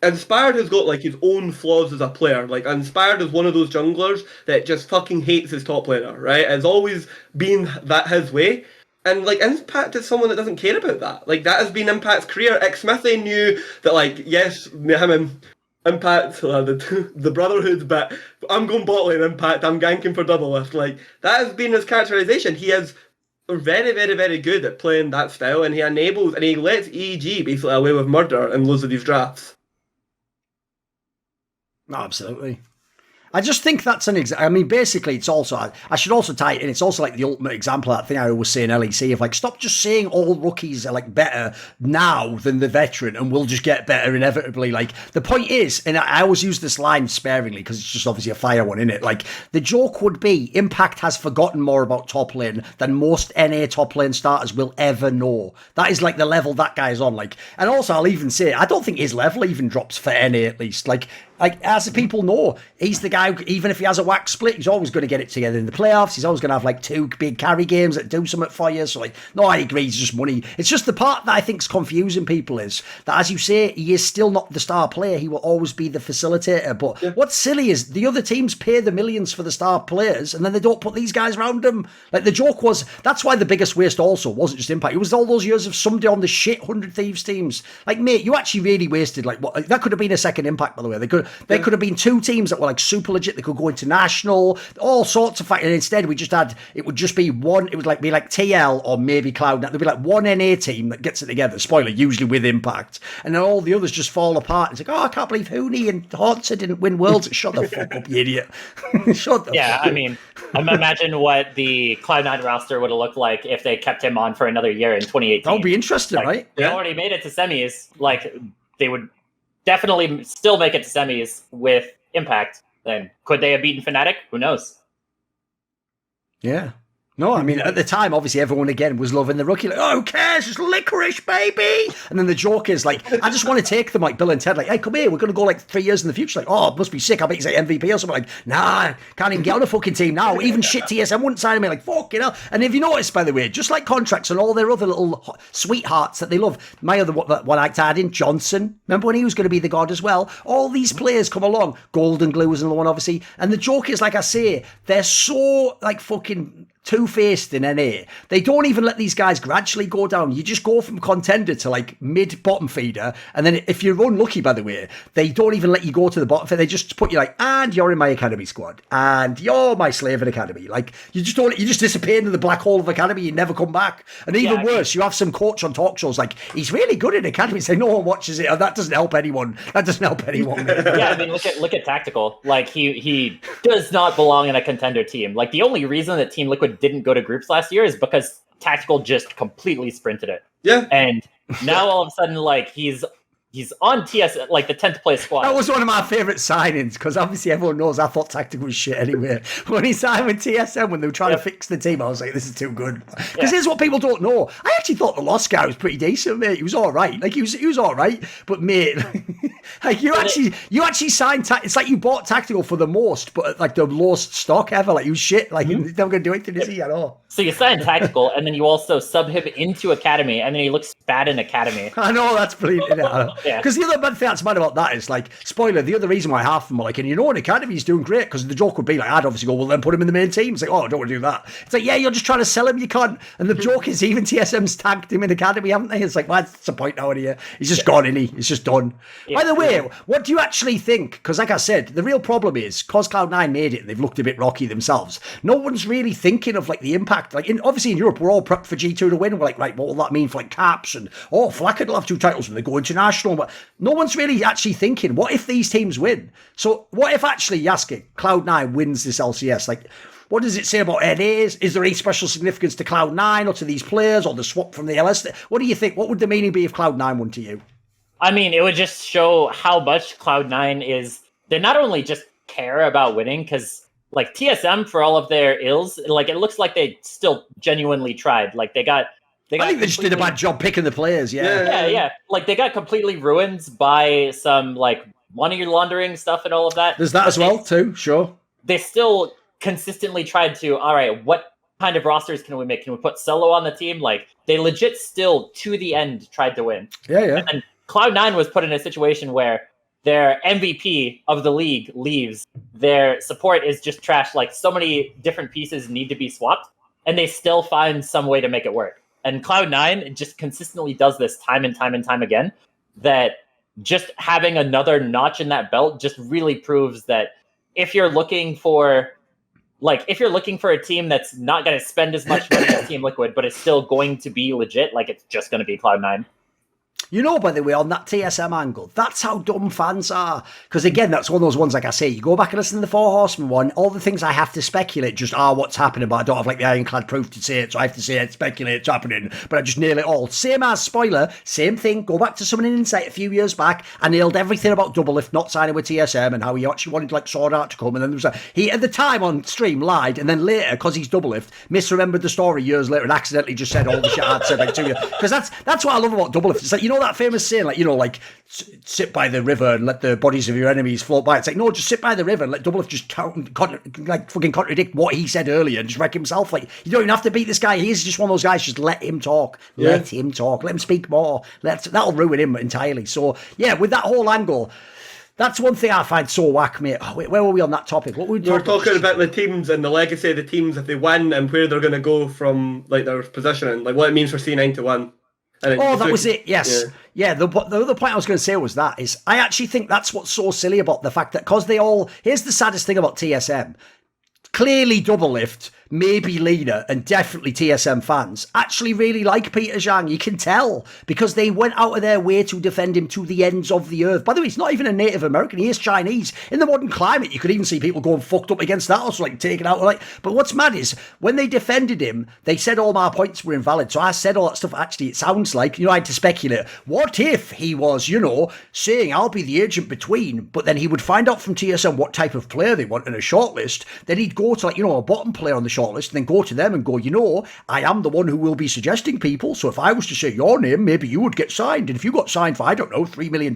Inspired has got like his own flaws as a player. Like Inspired is one of those junglers that just fucking hates his top laner, right? It's always been that his way. And like Impact is someone that doesn't care about that. Like that has been Impact's career. Smithy knew that like yes, him and Impact, the Brotherhood, but I'm going bot lane Impact, I'm ganking for double lift. Like, that has been his characterization. He is very, very, very good at playing that style, and he enables, and he lets EG basically away with murder in loads of these drafts. No, absolutely. I just think that's an example. I mean, basically, it's also, I should also tie it in, it's also like the ultimate example of that thing I always say in LEC of like, stop just saying all rookies are like better now than the veteran and we'll just get better inevitably. Like, the point is, and I always use this line sparingly because it's just obviously a fire one, innit? Like, the joke would be Impact has forgotten more about top lane than most NA top lane starters will ever know. That is like the level that guy's on. Like, and also I'll even say, I don't think his level even drops for NA at least. Like, as the people know, he's the guy, even if he has a whack split, he's always going to get it together in the playoffs. He's always going to have like 2 big carry games that do something for you. So like, no, I agree, it's just money. It's just the part that I think is confusing people is that, as you say, he is still not the star player. He will always be the facilitator. But what's silly is the other teams pay the millions for the star players and then they don't put these guys around them. Like the joke was, that's why the biggest waste also wasn't just Impact. It was all those years of somebody on the shit 100 Thieves teams. Like, mate, you actually really wasted like what, that could have been a second Impact, by the way. There could have been 2 teams that were like super legit. They could go international, all sorts of factors. And instead, it would just be one. It would like be like TL or maybe Cloud. There'd be like one NA team that gets it together. Spoiler, usually with Impact, and then all the others just fall apart. It's like, oh, I can't believe Hooney and Haunter didn't win Worlds. Shut the fuck up, you idiot. Shut the. Yeah, I mean, imagine what the Cloud9 roster would have looked like if they kept him on for another year in 2018. That would be interesting, like, right? They already made it to semis. Like, they would definitely still make it to semis with Impact. Then could they have beaten Fnatic? Who knows? Yeah. No, I mean, at the time, obviously, everyone again was loving the rookie. Like, oh, who cares? It's licorice, baby. And then the joke is like, I just want to take them like Bill and Ted. Like, hey, come here. We're going to go like 3 years in the future. Like, oh, it must be sick. I bet he's like MVP or something. Like, nah, can't even get on a fucking team now. Even shit TSM wouldn't sign me. Like, fuck, you know. And if you notice, by the way, just like contracts and all their other little sweethearts that they love, my other one I had in Johnson. Remember when he was going to be the god as well? All these players come along. Golden Glue was another one, obviously. And the joke is, like I say, they're so like fucking two-faced in NA. They don't even let these guys gradually go down. You just go from contender to like mid-bottom feeder, and then if you're unlucky, by the way, they don't even let you go to the bottom feeder. They just put you like, and you're in my academy squad, and you're my Slaven academy. Like, you just disappear into the black hole of academy, you never come back. And even worse, you have some coach on talk shows like, he's really good in academy, say no one watches it, and that doesn't help anyone. That doesn't help anyone. Yeah, I mean, look at Tactical. Like, he does not belong in a contender team. Like, the only reason that Team Liquid didn't go to groups last year is because Tactical just completely sprinted it. Yeah. And now all of a sudden, like, he's on TS, like the 10th place squad. That was one of my favourite signings, because obviously everyone knows I thought Tactical was shit anyway. When he signed with TSM, when they were trying to fix the team, I was like, this is too good. Because here's what people don't know. I actually thought the Lost guy was pretty decent, mate. He was all right. Like, he was all right. But, mate, Like you actually signed. It's like you bought Tactical for the most, but at like the lowest stock ever. Like you shit. Like he's never gonna do anything, is he at all? So you sign Tactical, and then you also sub him into Academy, and then he looks bad in Academy. I know that's brilliant. Yeah. Because the other bad thing that's mad about that is like, spoiler, the other reason why half of them are like, and you know, in Academy he's doing great, because the joke would be like, I'd obviously go, well then put him in the main team. It's like, oh, I don't want to do that. It's like, yeah, you're just trying to sell him, you can't. And the joke is even TSM's tagged him in Academy, haven't they? It's like, well, that's the point now in here. He's just gone, isn't he? He's just done. Yeah. By the way, what do you actually think? Because like I said, the real problem is, because Cloud9 made it and they've looked a bit rocky themselves, no one's really thinking of like the impact. Like obviously in Europe, we're all prepped for G2 to win. We're like, right, what will that mean for like Caps? And Flackett will have 2 titles when they go international. But no one's really actually thinking, what if these teams win? So what if actually, Yasukeh, Cloud9 wins this LCS? Like, what does it say about NAs? Is there any special significance to Cloud9 or to these players or the swap from the LS? What do you think? What would the meaning be if Cloud9 won to you? I mean, it would just show how much Cloud9 is. They not only just care about winning, because like TSM, for all of their ills, like it looks like they still genuinely tried. Like they got I think they just did a bad job picking the players. Yeah. Like they got completely ruined by some like money laundering stuff and all of that. There's that as well too. Sure. They still consistently tried to, all right, what kind of rosters can we make? Can we put solo on the team? Like they legit still to the end tried to win. Yeah. And Cloud9 was put in a situation where their MVP of the league leaves. Their support is just trash. Like so many different pieces need to be swapped, and they still find some way to make it work. And Cloud9 just consistently does this time and time and time again, that just having another notch in that belt just really proves that if you're looking for a team that's not going to spend as much money as Team Liquid, but is still going to be legit, like it's just going to be Cloud9. You know, by the way, on that TSM angle, that's how dumb fans are. Because again, that's one of those ones, like I say, you go back and listen to the Four Horsemen one, all the things I have to speculate just are what's happening, but I don't have like the ironclad proof to say it, so I have to say it, speculate it's happening, but I just nail it all. Same as spoiler, same thing, go back to Summoning Insight a few years back, I nailed everything about Doublelift not signing with TSM and how he actually wanted like Sword Art to come, and then there was he at the time on stream lied, and then later, because he's Doublelift, misremembered the story years later and accidentally just said all the shit I'd said like 2 years. Because that's what I love about Doublelift. It's like, you know that famous saying, like, you know, like sit by the river and let the bodies of your enemies float by. It's like, no, just sit by the river and let Doublelift just fucking contradict what he said earlier and just wreck himself. Like, you don't even have to beat this guy. He's just one of those guys. Just let him talk. Yeah. Let him talk. Let him speak more. That'll ruin him entirely. So yeah, with that whole angle, that's one thing I find so whack, mate. Oh, wait, where were we on that topic? What were we talking about the teams and the legacy of the teams if they win and where they're going to go from, like their positioning, like what it means for C9 to win. That was it. Yes. Yeah. The other point I was going to say was that is I actually think that's what's so silly about the fact that because here's the saddest thing about TSM. Clearly Doublelift, maybe Lena, and definitely TSM fans actually really like Peter Zhang. You can tell because they went out of their way to defend him to the ends of the earth. By the way, he's not even a Native American. He is Chinese. In the modern climate, you could even see people going fucked up against that, or like taken out. But what's mad is when they defended him, they said all my points were invalid. So I said all that stuff. Actually, it sounds like, I had to speculate. What if he was, saying I'll be the agent between, but then he would find out from TSM what type of player they want in a shortlist. Then he'd go to a bottom player on the shortlist and then go to them and go, I am the one who will be suggesting people. So if I was to say your name, maybe you would get signed. And if you got signed for, I don't know, $3 million,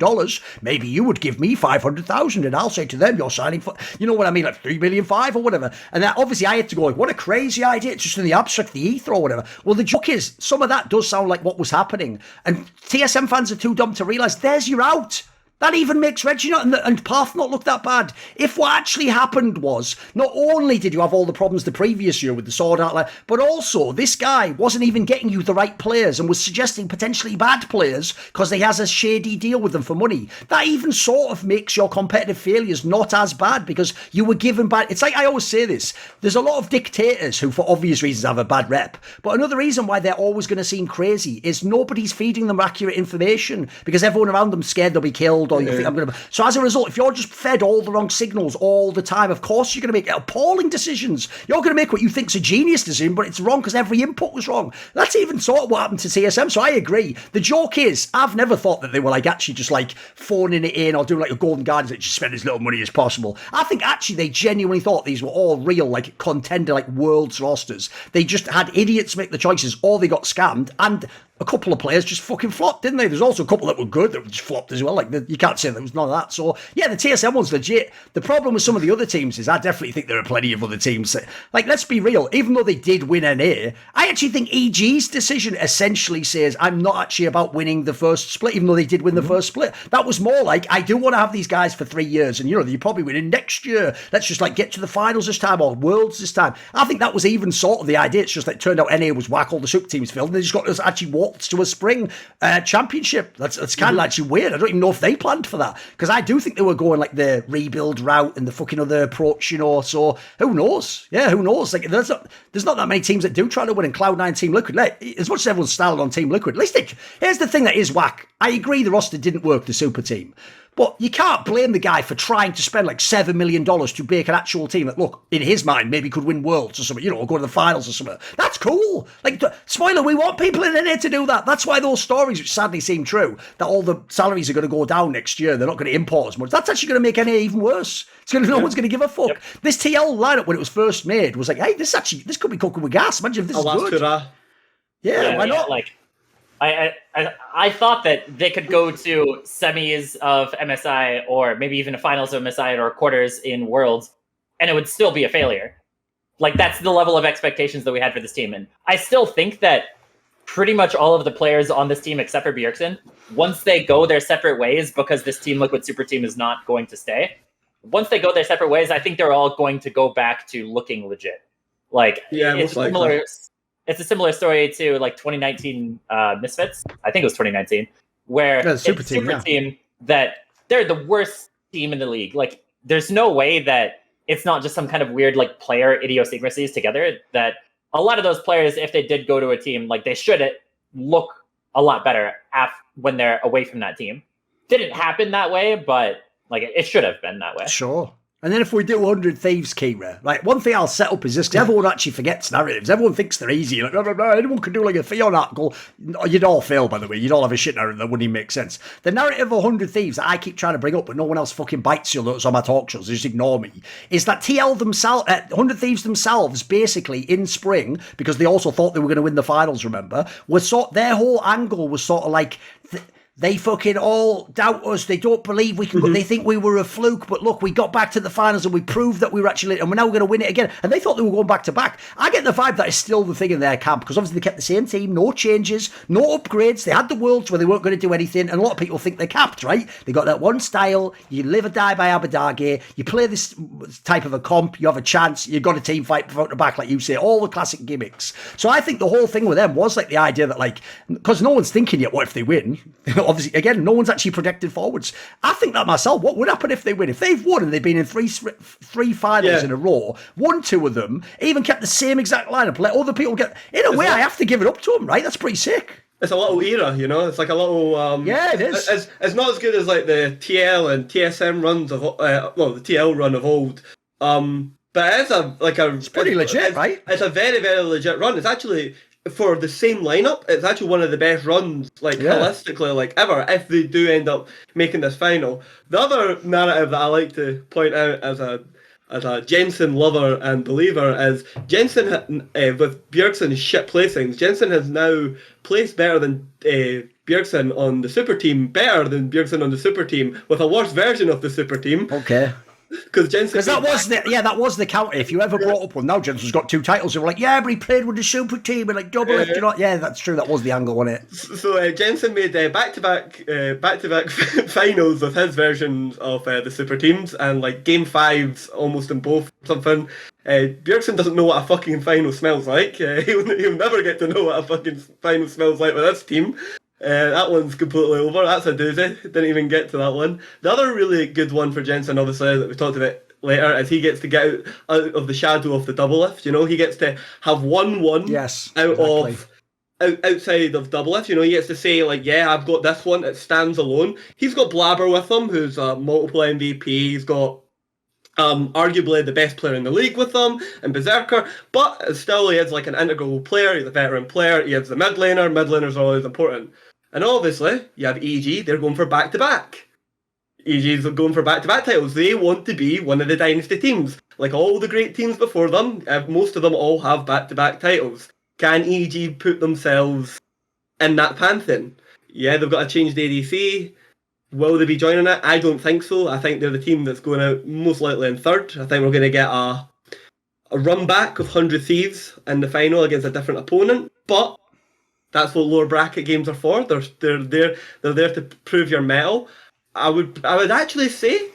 maybe you would give me 500,000 and I'll say to them, you're signing for, you know what I mean? Like 3 million, 5 or whatever. And that obviously I had to go, what a crazy idea. It's just in the abstract, the ether or whatever. Well, the joke is some of that does sound like what was happening. And TSM fans are too dumb to realise there's your out. That even makes Reggie and Path not look that bad. If what actually happened was, not only did you have all the problems the previous year with the Sword Art, but also this guy wasn't even getting you the right players and was suggesting potentially bad players because he has a shady deal with them for money. That even sort of makes your competitive failures not as bad because you were given bad... It's like I always say this. There's a lot of dictators who, for obvious reasons, have a bad rep. But another reason why they're always going to seem crazy is nobody's feeding them accurate information because everyone around them scared they'll be killed. Or you think I'm going to... So as a result, if you're just fed all the wrong signals all the time, of course you're going to make appalling decisions. You're going to make what you think's a genius decision, but it's wrong because every input was wrong. That's even sort of what happened to TSM, so I agree. The joke is, I've never thought that they were actually just phoning it in or doing a Golden Guardians that just spend as little money as possible. I think actually they genuinely thought these were all real contender world's rosters. They just had idiots make the choices or they got scammed, and a couple of players just fucking flopped, didn't they? There's also a couple that were good that just flopped as well. You can't say there was none of that. So, yeah, the TSM one's legit. The problem with some of the other teams is I definitely think there are plenty of other teams that, like, let's be real, even though they did win NA, I actually think EG's decision essentially says, I'm not actually about winning the first split, even though they did win the first split. That was more like, I do want to have these guys for 3 years, and, you know, you're probably winning next year. Let's just, like, get to the finals this time, or Worlds this time. I think that was even sort of the idea. It's just that it turned out NA was whack, all the super teams filled, and they just got us actually walked to a spring championship. That's kind of actually weird. I don't even know if they planned for that, because I do think they were going like the rebuild route and the fucking other approach, you know. So who knows? Yeah, who knows? Like there's not that many teams that do try to win in Cloud9 Team Liquid. Like, as much as everyone's styled on Team Liquid, at least here's the thing that is whack. I agree the roster didn't work, the super team. But you can't blame the guy for trying to spend like $7 million to make an actual team that, look, in his mind, maybe could win Worlds or something, you know, or go to the finals or something. That's cool. Like, spoiler, we want people in there to do that. That's why those stories, which sadly seem true, that all the salaries are going to go down next year, they're not going to import as much. That's actually going to make NA even worse. No one's going to give a fuck. Yep. This TL lineup, when it was first made, was like, hey, this could be cooking with gas. Imagine if this is good. Yeah, why not? Like, I thought that they could go to semis of MSI, or maybe even a finals of MSI, or quarters in Worlds, and it would still be a failure. Like, that's the level of expectations that we had for this team. And I still think that pretty much all of the players on this team, except for Bjergsen, once they go their separate ways, because this Team Liquid super team is not going to stay, once they go their separate ways, I think they're all going to go back to looking legit. Like, it's similar. It's a similar story to like 2019 Misfits. I think it was 2019, where it's a super team that they're the worst team in the league. Like, there's no way that it's not just some kind of weird like player idiosyncrasies together. That a lot of those players, if they did go to a team, like they should look a lot better when they're away from that team. Didn't happen that way, but like it should have been that way. Sure. And then if we do 100 Thieves, Keire, like one thing I'll set up is this, because everyone actually forgets narratives. Everyone thinks they're easy. Like, anyone can do like a Theon article. You'd all fail, by the way. You'd all have a shit narrative that wouldn't even make sense. The narrative of 100 Thieves that I keep trying to bring up, but no one else fucking bites you that's on my talk shows, they just ignore me, is that TL themselves, 100 Thieves themselves, basically in spring, because they also thought they were going to win the finals, remember, their whole angle was sort of like... They fucking all doubt us. They don't believe we can go. They think we were a fluke, but look, we got back to the finals and we proved that we were actually, and we're now going to win it again. And they thought they were going back to back. I get the vibe that is still the thing in their camp, because obviously they kept the same team, no changes, no upgrades. They had the Worlds where they weren't going to do anything, and a lot of people think they're capped, right? They got that one style. You live or die by Abadage. You play this type of a comp. You have a chance. You've got a team fight front to back, like you say. All the classic gimmicks. So I think the whole thing with them was like the idea that, like, because no one's thinking yet, what if they win? Obviously, again, no one's actually projected forwards. I think that myself, what would happen if they win? If they've won and they've been in three finals in a row, won two of them, even kept the same exact lineup, let other people get... In a way, I have to give it up to them, right? That's pretty sick. It's a little era, you know? It's like a little... yeah, it is. It's not as good as like the TL and TSM runs of... the TL run of old. But it's it's pretty legit, right? It's a very, very legit run. It's actually... For the same lineup, it's actually one of the best runs, holistically, like ever, if they do end up making this final. The other narrative that I like to point out as a Jensen lover and believer is Jensen, with Bjergsen's shit placings, Jensen has now placed better than Bjergsen on the super team, better than Bjergsen on the super team, with a worse version of the super team. Okay. Because that was the counter. If you ever brought up one, now Jensen's got two titles. They were like, yeah, but he played with the super team and like double it. You know? Yeah, that's true. That was the angle, wasn't it? So Jensen made back-to-back finals of his versions of the super teams, and like game fives almost in both or something. Bjergsen doesn't know what a fucking final smells like. He'll never get to know what a fucking final smells like with this team. That one's completely over. That's a doozy. Didn't even get to that one. The other really good one for Jensen, obviously, that we talked about later, is he gets to get out of the shadow of the double lift. You know, he gets to have 1-1 outside of double lift. You know, he gets to say, like, yeah, I've got this one. It stands alone. He's got Blabber with him, who's a multiple MVP. He's got arguably the best player in the league with them, and Berserker, but still he is like an integral player. He's a veteran player. He has the mid laner. Mid laners are always important. And obviously, you have EG, they're going for back-to-back. EG's going for back-to-back titles. They want to be one of the dynasty teams. Like all the great teams before them, most of them all have back-to-back titles. Can EG put themselves in that pantheon? Yeah, they've got to change the ADC. Will they be joining it? I don't think so. I think they're the team that's going out most likely in third. I think we're going to get a run back of 100 Thieves in the final against a different opponent. But that's what lower bracket games are for. They're there to prove your mettle. I would actually say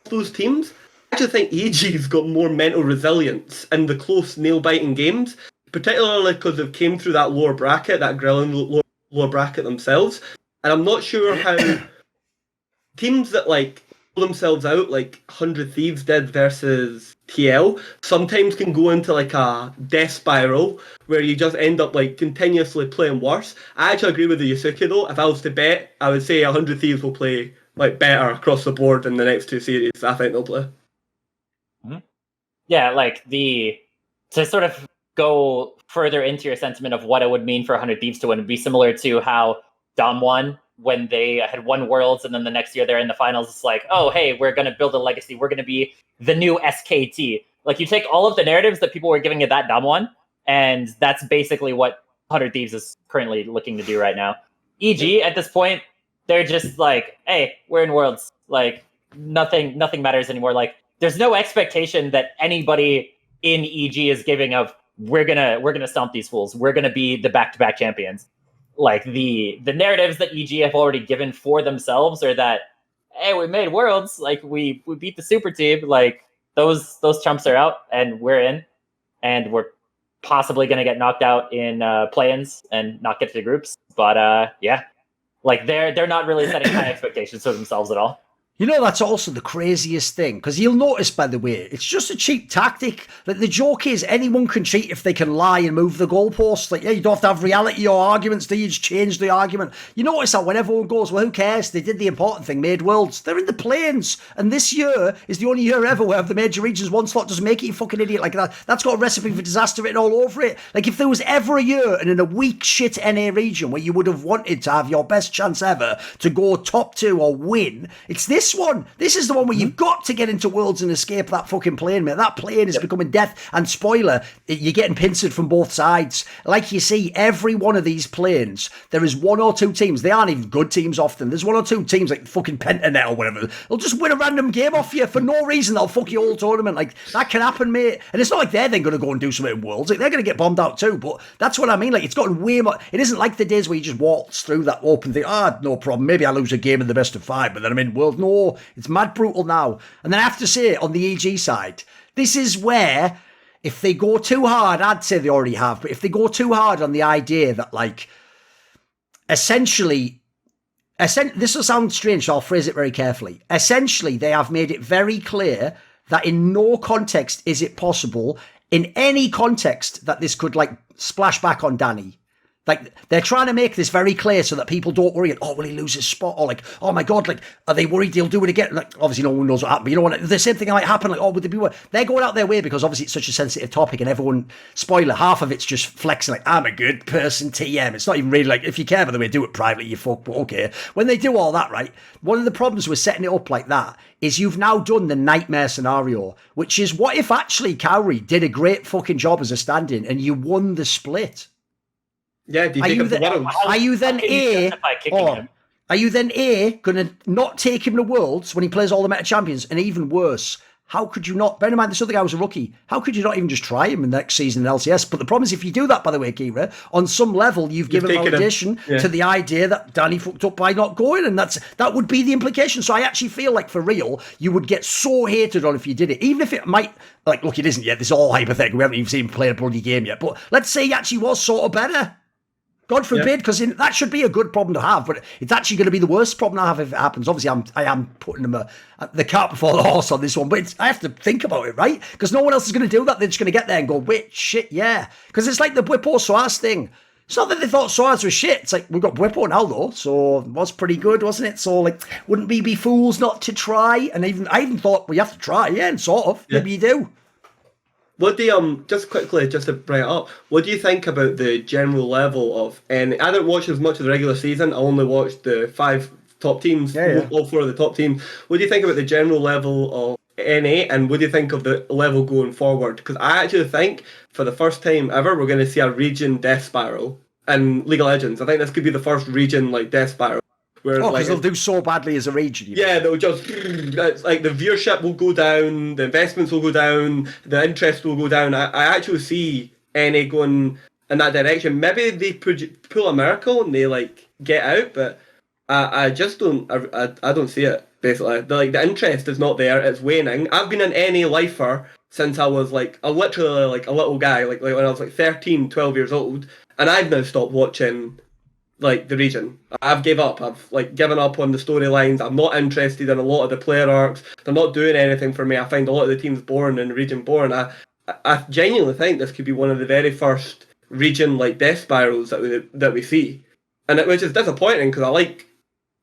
those teams. I actually think EG's got more mental resilience in the close nail-biting games, particularly because they've came through that lower bracket, that grilling lower bracket themselves. And I'm not sure how teams that like pull themselves out like 100 Thieves did versus TL sometimes can go into like a death spiral where you just end up like continuously playing worse. I actually agree with the Yasukeh though. If I was to bet, I would say 100 Thieves will play like better across the board in the next two series. I think they'll play. Yeah, like to sort of go further into your sentiment of what it would mean for 100 Thieves to win would be similar to how Dom won when they had won Worlds, and then the next year they're in the finals. It's like, oh, hey, we're going to build a legacy. We're going to be the new SKT. Like, you take all of the narratives that people were giving it that Dom won, and that's basically what 100 Thieves is currently looking to do right now. EG, at this point, they're just like, hey, we're in Worlds. Like, nothing matters anymore. Like, there's no expectation that anybody in EG is giving of, we're gonna stomp these fools. We're gonna be the back-to-back champions. Like, the narratives that EG have already given for themselves are that, hey, we made Worlds, like we beat the super team, like those chumps are out and we're in, and we're possibly gonna get knocked out in play-ins and not get to the groups. But yeah, like they're not really setting high expectations for themselves at all. You know, that's also the craziest thing, because you'll notice, by the way, it's just a cheap tactic. Like, the joke is anyone can cheat if they can lie and move the goalposts. Like, yeah, you don't have to have reality or arguments, do you? Just change the argument. You notice that when everyone goes, well, who cares? They did the important thing, made Worlds. They're in the plains. And this year is the only year ever where the major regions one slot doesn't make it, you fucking idiot. Like, that's got a recipe for disaster written all over it. Like, if there was ever a year and in a weak shit NA region where you would have wanted to have your best chance ever to go top 2 or win, it's this one. This is the one where you've got to get into Worlds and escape that fucking plane, mate. That plane is becoming death. And spoiler, you're getting pincered from both sides. Like you see, every one of these planes, there is one or two teams. They aren't even good teams often. There's one or two teams like fucking Pentanet or whatever. They'll just win a random game off you for no reason. They'll fuck your whole tournament. Like, that can happen, mate. And it's not like they're then going to go and do something in Worlds. Like, they're going to get bombed out too. But that's what I mean. Like, it's gotten way more. It isn't like the days where you just waltz through that open thing. No problem. Maybe I lose a game in the best of 5, but then I'm in World. No, it's mad brutal now. And then I have to say, on the EG side, this is where, if they go too hard, I'd say they already have, but if they go too hard on the idea that, like, essentially, this will sound strange, so I'll phrase it very carefully. Essentially, they have made it very clear that in no context is it possible, in any context, that this could, like, splash back on Danny. Like, they're trying to make this very clear so that people don't worry, will he lose his spot? Or like, oh my God, like, are they worried he'll do it again? Like, obviously no one knows what happened, but you know what, the same thing might happen, like, would they be worried? They're going out their way because obviously it's such a sensitive topic and everyone, spoiler, half of it's just flexing, like, I'm a good person, TM. It's not even really like, if you care, by the way, do it privately, you fuck, but okay. When they do all that, right, one of the problems with setting it up like that is you've now done the nightmare scenario, which is, what if actually Keire did a great fucking job as a stand-in and you won the split? Yeah, are you then going to not take him to Worlds when he plays all the meta champions? And even worse, how could you not? Bear in mind, this other guy was a rookie. How could you not even just try him in the next season in LCS? But the problem is, if you do that, by the way, Keire, on some level, you've given validation to the idea that Danny fucked up by not going, and that would be the implication. So I actually feel like, for real, you would get so hated on if you did it, even if it might, like, look, it isn't yet. This is all hypothetical. We haven't even seen him play a bloody game yet. But let's say he actually was sort of better. God forbid, because that should be a good problem to have, but it's actually going to be the worst problem I have if it happens. Obviously, I am putting the cart before the horse on this one, but I have to think about it, right? Because no one else is going to do that. They're just going to get there and go, wait, shit, yeah. Because it's like the Bwipo Soaz thing. It's not that they thought Soaz was shit. It's like, we've got Bwipo now, though, so it was pretty good, wasn't it? So, like, wouldn't we be fools not to try? And I even thought, well, you have to try, yeah, and sort of. Yeah. Maybe you do. What do you, just quickly, just to bring it up, what do you think about the general level of, and I didn't watch as much of the regular season, I only watched the 5 top teams, all 4 of the top teams. What do you think about the general level of NA, and what do you think of the level going forward? Because I actually think, for the first time ever, we're going to see a region death spiral in League of Legends. I think this could be the first region, like, death spiral, Where because they'll do so badly as a region. Yeah, they'll just, it's like the viewership will go down, the investments will go down, the interest will go down. I actually see NA going in that direction. Maybe they pull a miracle and they like get out, but I just don't. I don't see it. Basically, the interest is not there. It's waning. I've been an NA lifer since I was like literally like a little guy, like when I was like 13, 12 years old, and I've now stopped watching like the region. I've gave up. I've like given up on the storylines. I'm not interested in a lot of the player arcs. They're not doing anything for me. I find a lot of the teams boring and the region boring. I genuinely think this could be one of the very first region like death spirals that we see, and which is disappointing because I like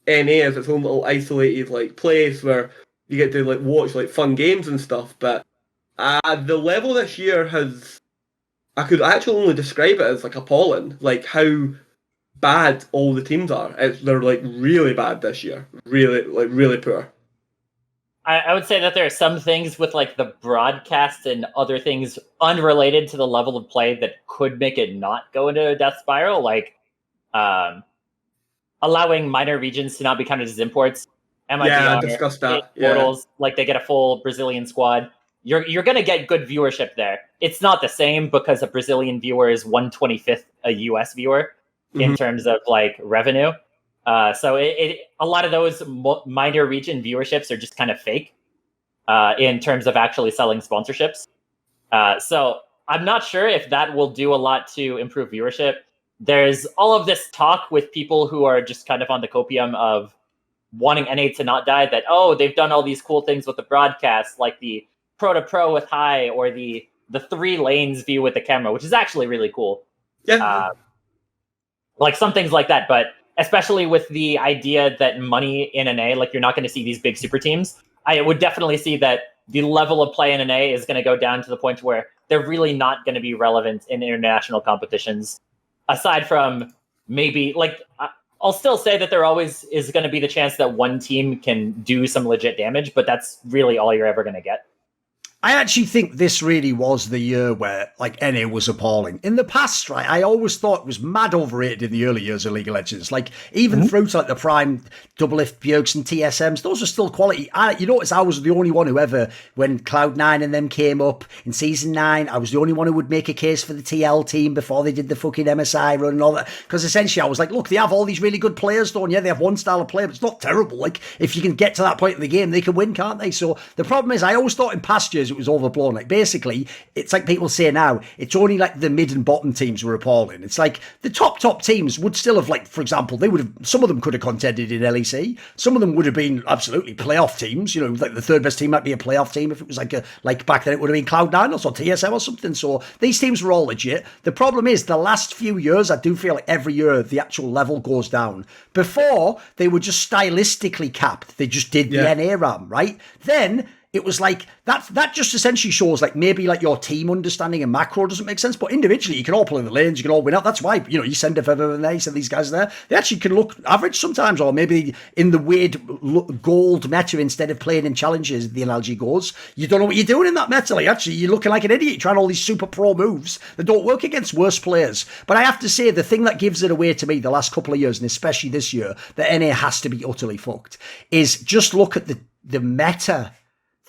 NA as its own little isolated like place where you get to like watch like fun games and stuff. But the level this year I could actually only describe it as like appalling. Like how bad all the teams are. They're like really bad this year. Really poor. I would say that there are some things with like the broadcast and other things unrelated to the level of play that could make it not go into a death spiral, like allowing minor regions to not be counted as imports. MIBR, I discussed that. Portals, like they get a full Brazilian squad. You're going to get good viewership there. It's not the same because a Brazilian viewer is 1/25th a US viewer in terms of like revenue. So a lot of those minor region viewerships are just kind of fake in terms of actually selling sponsorships. So I'm not sure if that will do a lot to improve viewership. There's all of this talk with people who are just kind of on the copium of wanting NA to not die, that, oh, they've done all these cool things with the broadcast, like the pro to pro with high or the 3 lanes view with the camera, which is actually really cool. Yeah. Like some things like that, but especially with the idea that money in NA, like you're not going to see these big super teams, I would definitely see that the level of play in NA is going to go down to the point where they're really not going to be relevant in international competitions. Aside from maybe, like, I'll still say that there always is going to be the chance that one team can do some legit damage, but that's really all you're ever going to get. I actually think this really was the year where, like, NA was appalling. In the past, right, I always thought it was mad overrated in the early years of League of Legends. Like, even through to, like, the prime Doublelift, Bjergsen, TSMs, those are still quality. You notice I was the only one who ever, when Cloud9 and them came up in Season 9, I was the only one who would make a case for the TL team before they did the fucking MSI run and all that. Because essentially I was like, look, they have all these really good players, don't you? They have one style of play, but it's not terrible. Like, if you can get to that point in the game, they can win, can't they? So the problem is, I always thought in past years it was overblown. Like, basically, it's like people say now, it's only like the mid and bottom teams were appalling. It's like the top teams would still have, like, for example, they would have, some of them could have contended in LEC. Some of them would have been absolutely playoff teams. You know, like the third best team might be a playoff team if it was like back then it would have been Cloud9 or so, TSM or something. So these teams were all legit. The problem is the last few years, I do feel like every year the actual level goes down. Before, they were just stylistically capped. They just did the NA RAM, right? Then it was like, that just essentially shows like maybe like your team understanding and macro doesn't make sense, but individually you can all play in the lanes, you can all win out. That's why, you know, you send everyone there, you send these guys there. They actually can look average sometimes, or maybe in the weird gold meta instead of playing in challenges, the analogy goes. You don't know what you're doing in that meta. Like, actually, you're looking like an idiot trying all these super pro moves that don't work against worse players. But I have to say, the thing that gives it away to me the last couple of years, and especially this year, that NA has to be utterly fucked, is just look at the meta.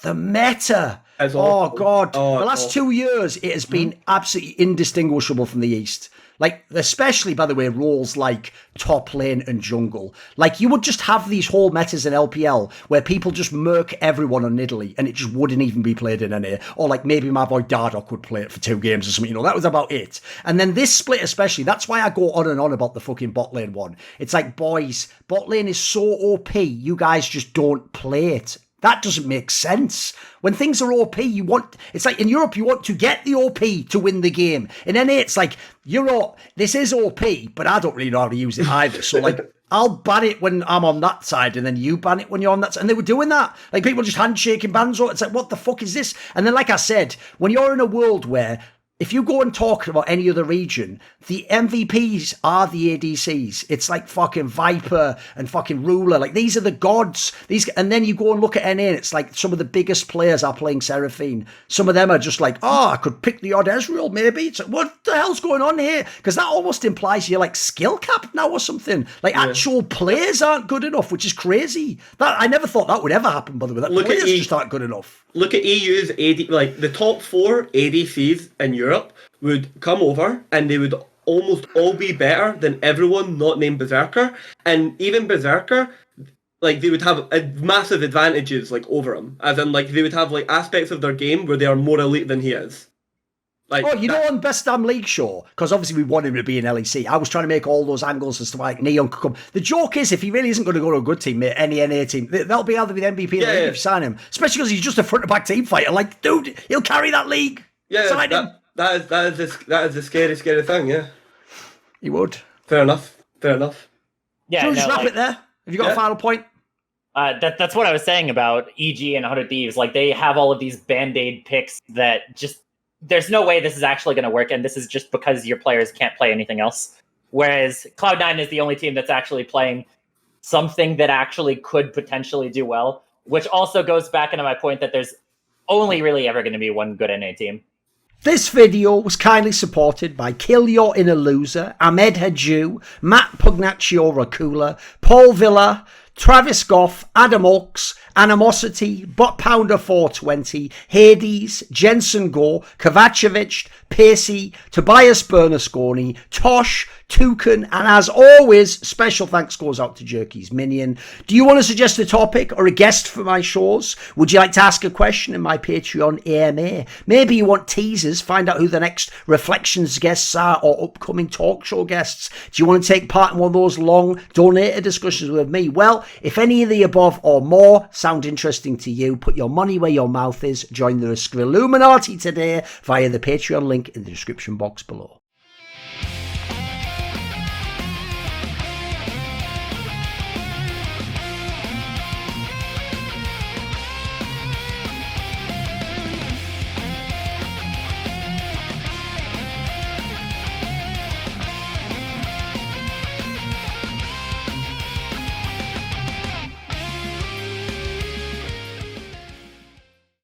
The meta. Oh, God. The last 2 years, it has been absolutely indistinguishable from the East. Like, especially, by the way, roles like top lane and jungle. Like, you would just have these whole metas in LPL where people just murk everyone on Italy and it just wouldn't even be played in NA. Or, like, maybe my boy Dardoch would play it for 2 games or something. You know, that was about it. And then this split especially, that's why I go on and on about the fucking bot lane one. It's like, boys, bot lane is so OP, you guys just don't play it. That doesn't make sense. When things are OP, it's like in Europe, you want to get the OP to win the game. In NA, it's like, this is OP, but I don't really know how to use it either. So, like, I'll ban it when I'm on that side, and then you ban it when you're on that side. And they were doing that. Like, people just handshaking bans. It's like, what the fuck is this? And then, like I said, when you're in a world where, if you go and talk about any other region, the MVPs are the ADCs. It's like fucking Viper and fucking Ruler. Like, these are the gods. And then you go and look at NA, and it's like some of the biggest players are playing Seraphine. Some of them are just like, I could pick the odd Ezreal, maybe. It's like, what the the hell's going on here? Because that almost implies you're like skill capped now or something. Like actual players aren't good enough, which is crazy. That I never thought that would ever happen, by the way. That players just aren't good enough. Look at EU's AD, like the top 4 ADCs in Europe would come over and they would almost all be better than everyone not named Berserker. And even Berserker, like they would have massive advantages like over him. As in like they would have like aspects of their game where they are more elite than he is. Like, know, on Best Damn League show, because obviously we want him to be in LEC, I was trying to make all those angles as to why Neon could come. The joke is, if he really isn't going to go to a good team, any NA team, they'll be able to be the MVP of the league if you sign him. Especially because he's just a front-to-back team fighter. Like, dude, he'll carry that league. Yeah, sign him. That is the scary thing, yeah. He would. Fair enough. Yeah, so just wrap it there. Have you got a final point? That's what I was saying about EG and 100 Thieves. Like, they have all of these Band-Aid picks that just... There's no way this is actually going to work, and this is just because your players can't play anything else. Whereas Cloud9 is the only team that's actually playing something that actually could potentially do well, which also goes back into my point that there's only really ever going to be one good NA team. This video was kindly supported by Kill Your Inner Loser, Ahmed Hadjou, Matt Pugnatio Rajcula, Paul Villa, Travis Goff, Adam Ochs, Animosity, Bot Pounder 420, Hades, Jensen Goh, Kovacevicd, Pacy, Tobias Bernasconi, Tosh, Thooorin, and as always, special thanks goes out to Jerky's Minion. Do you want to suggest a topic or a guest for my shows? Would you like to ask a question in my Patreon AMA? Maybe you want teasers, find out who the next Reflections guests are or upcoming talk show guests. Do you want to take part in one of those long donated discussions with me? Well, if any of the above or more sound interesting to you, put your money where your mouth is. Join the Illuminati today via the Patreon link in the description box below.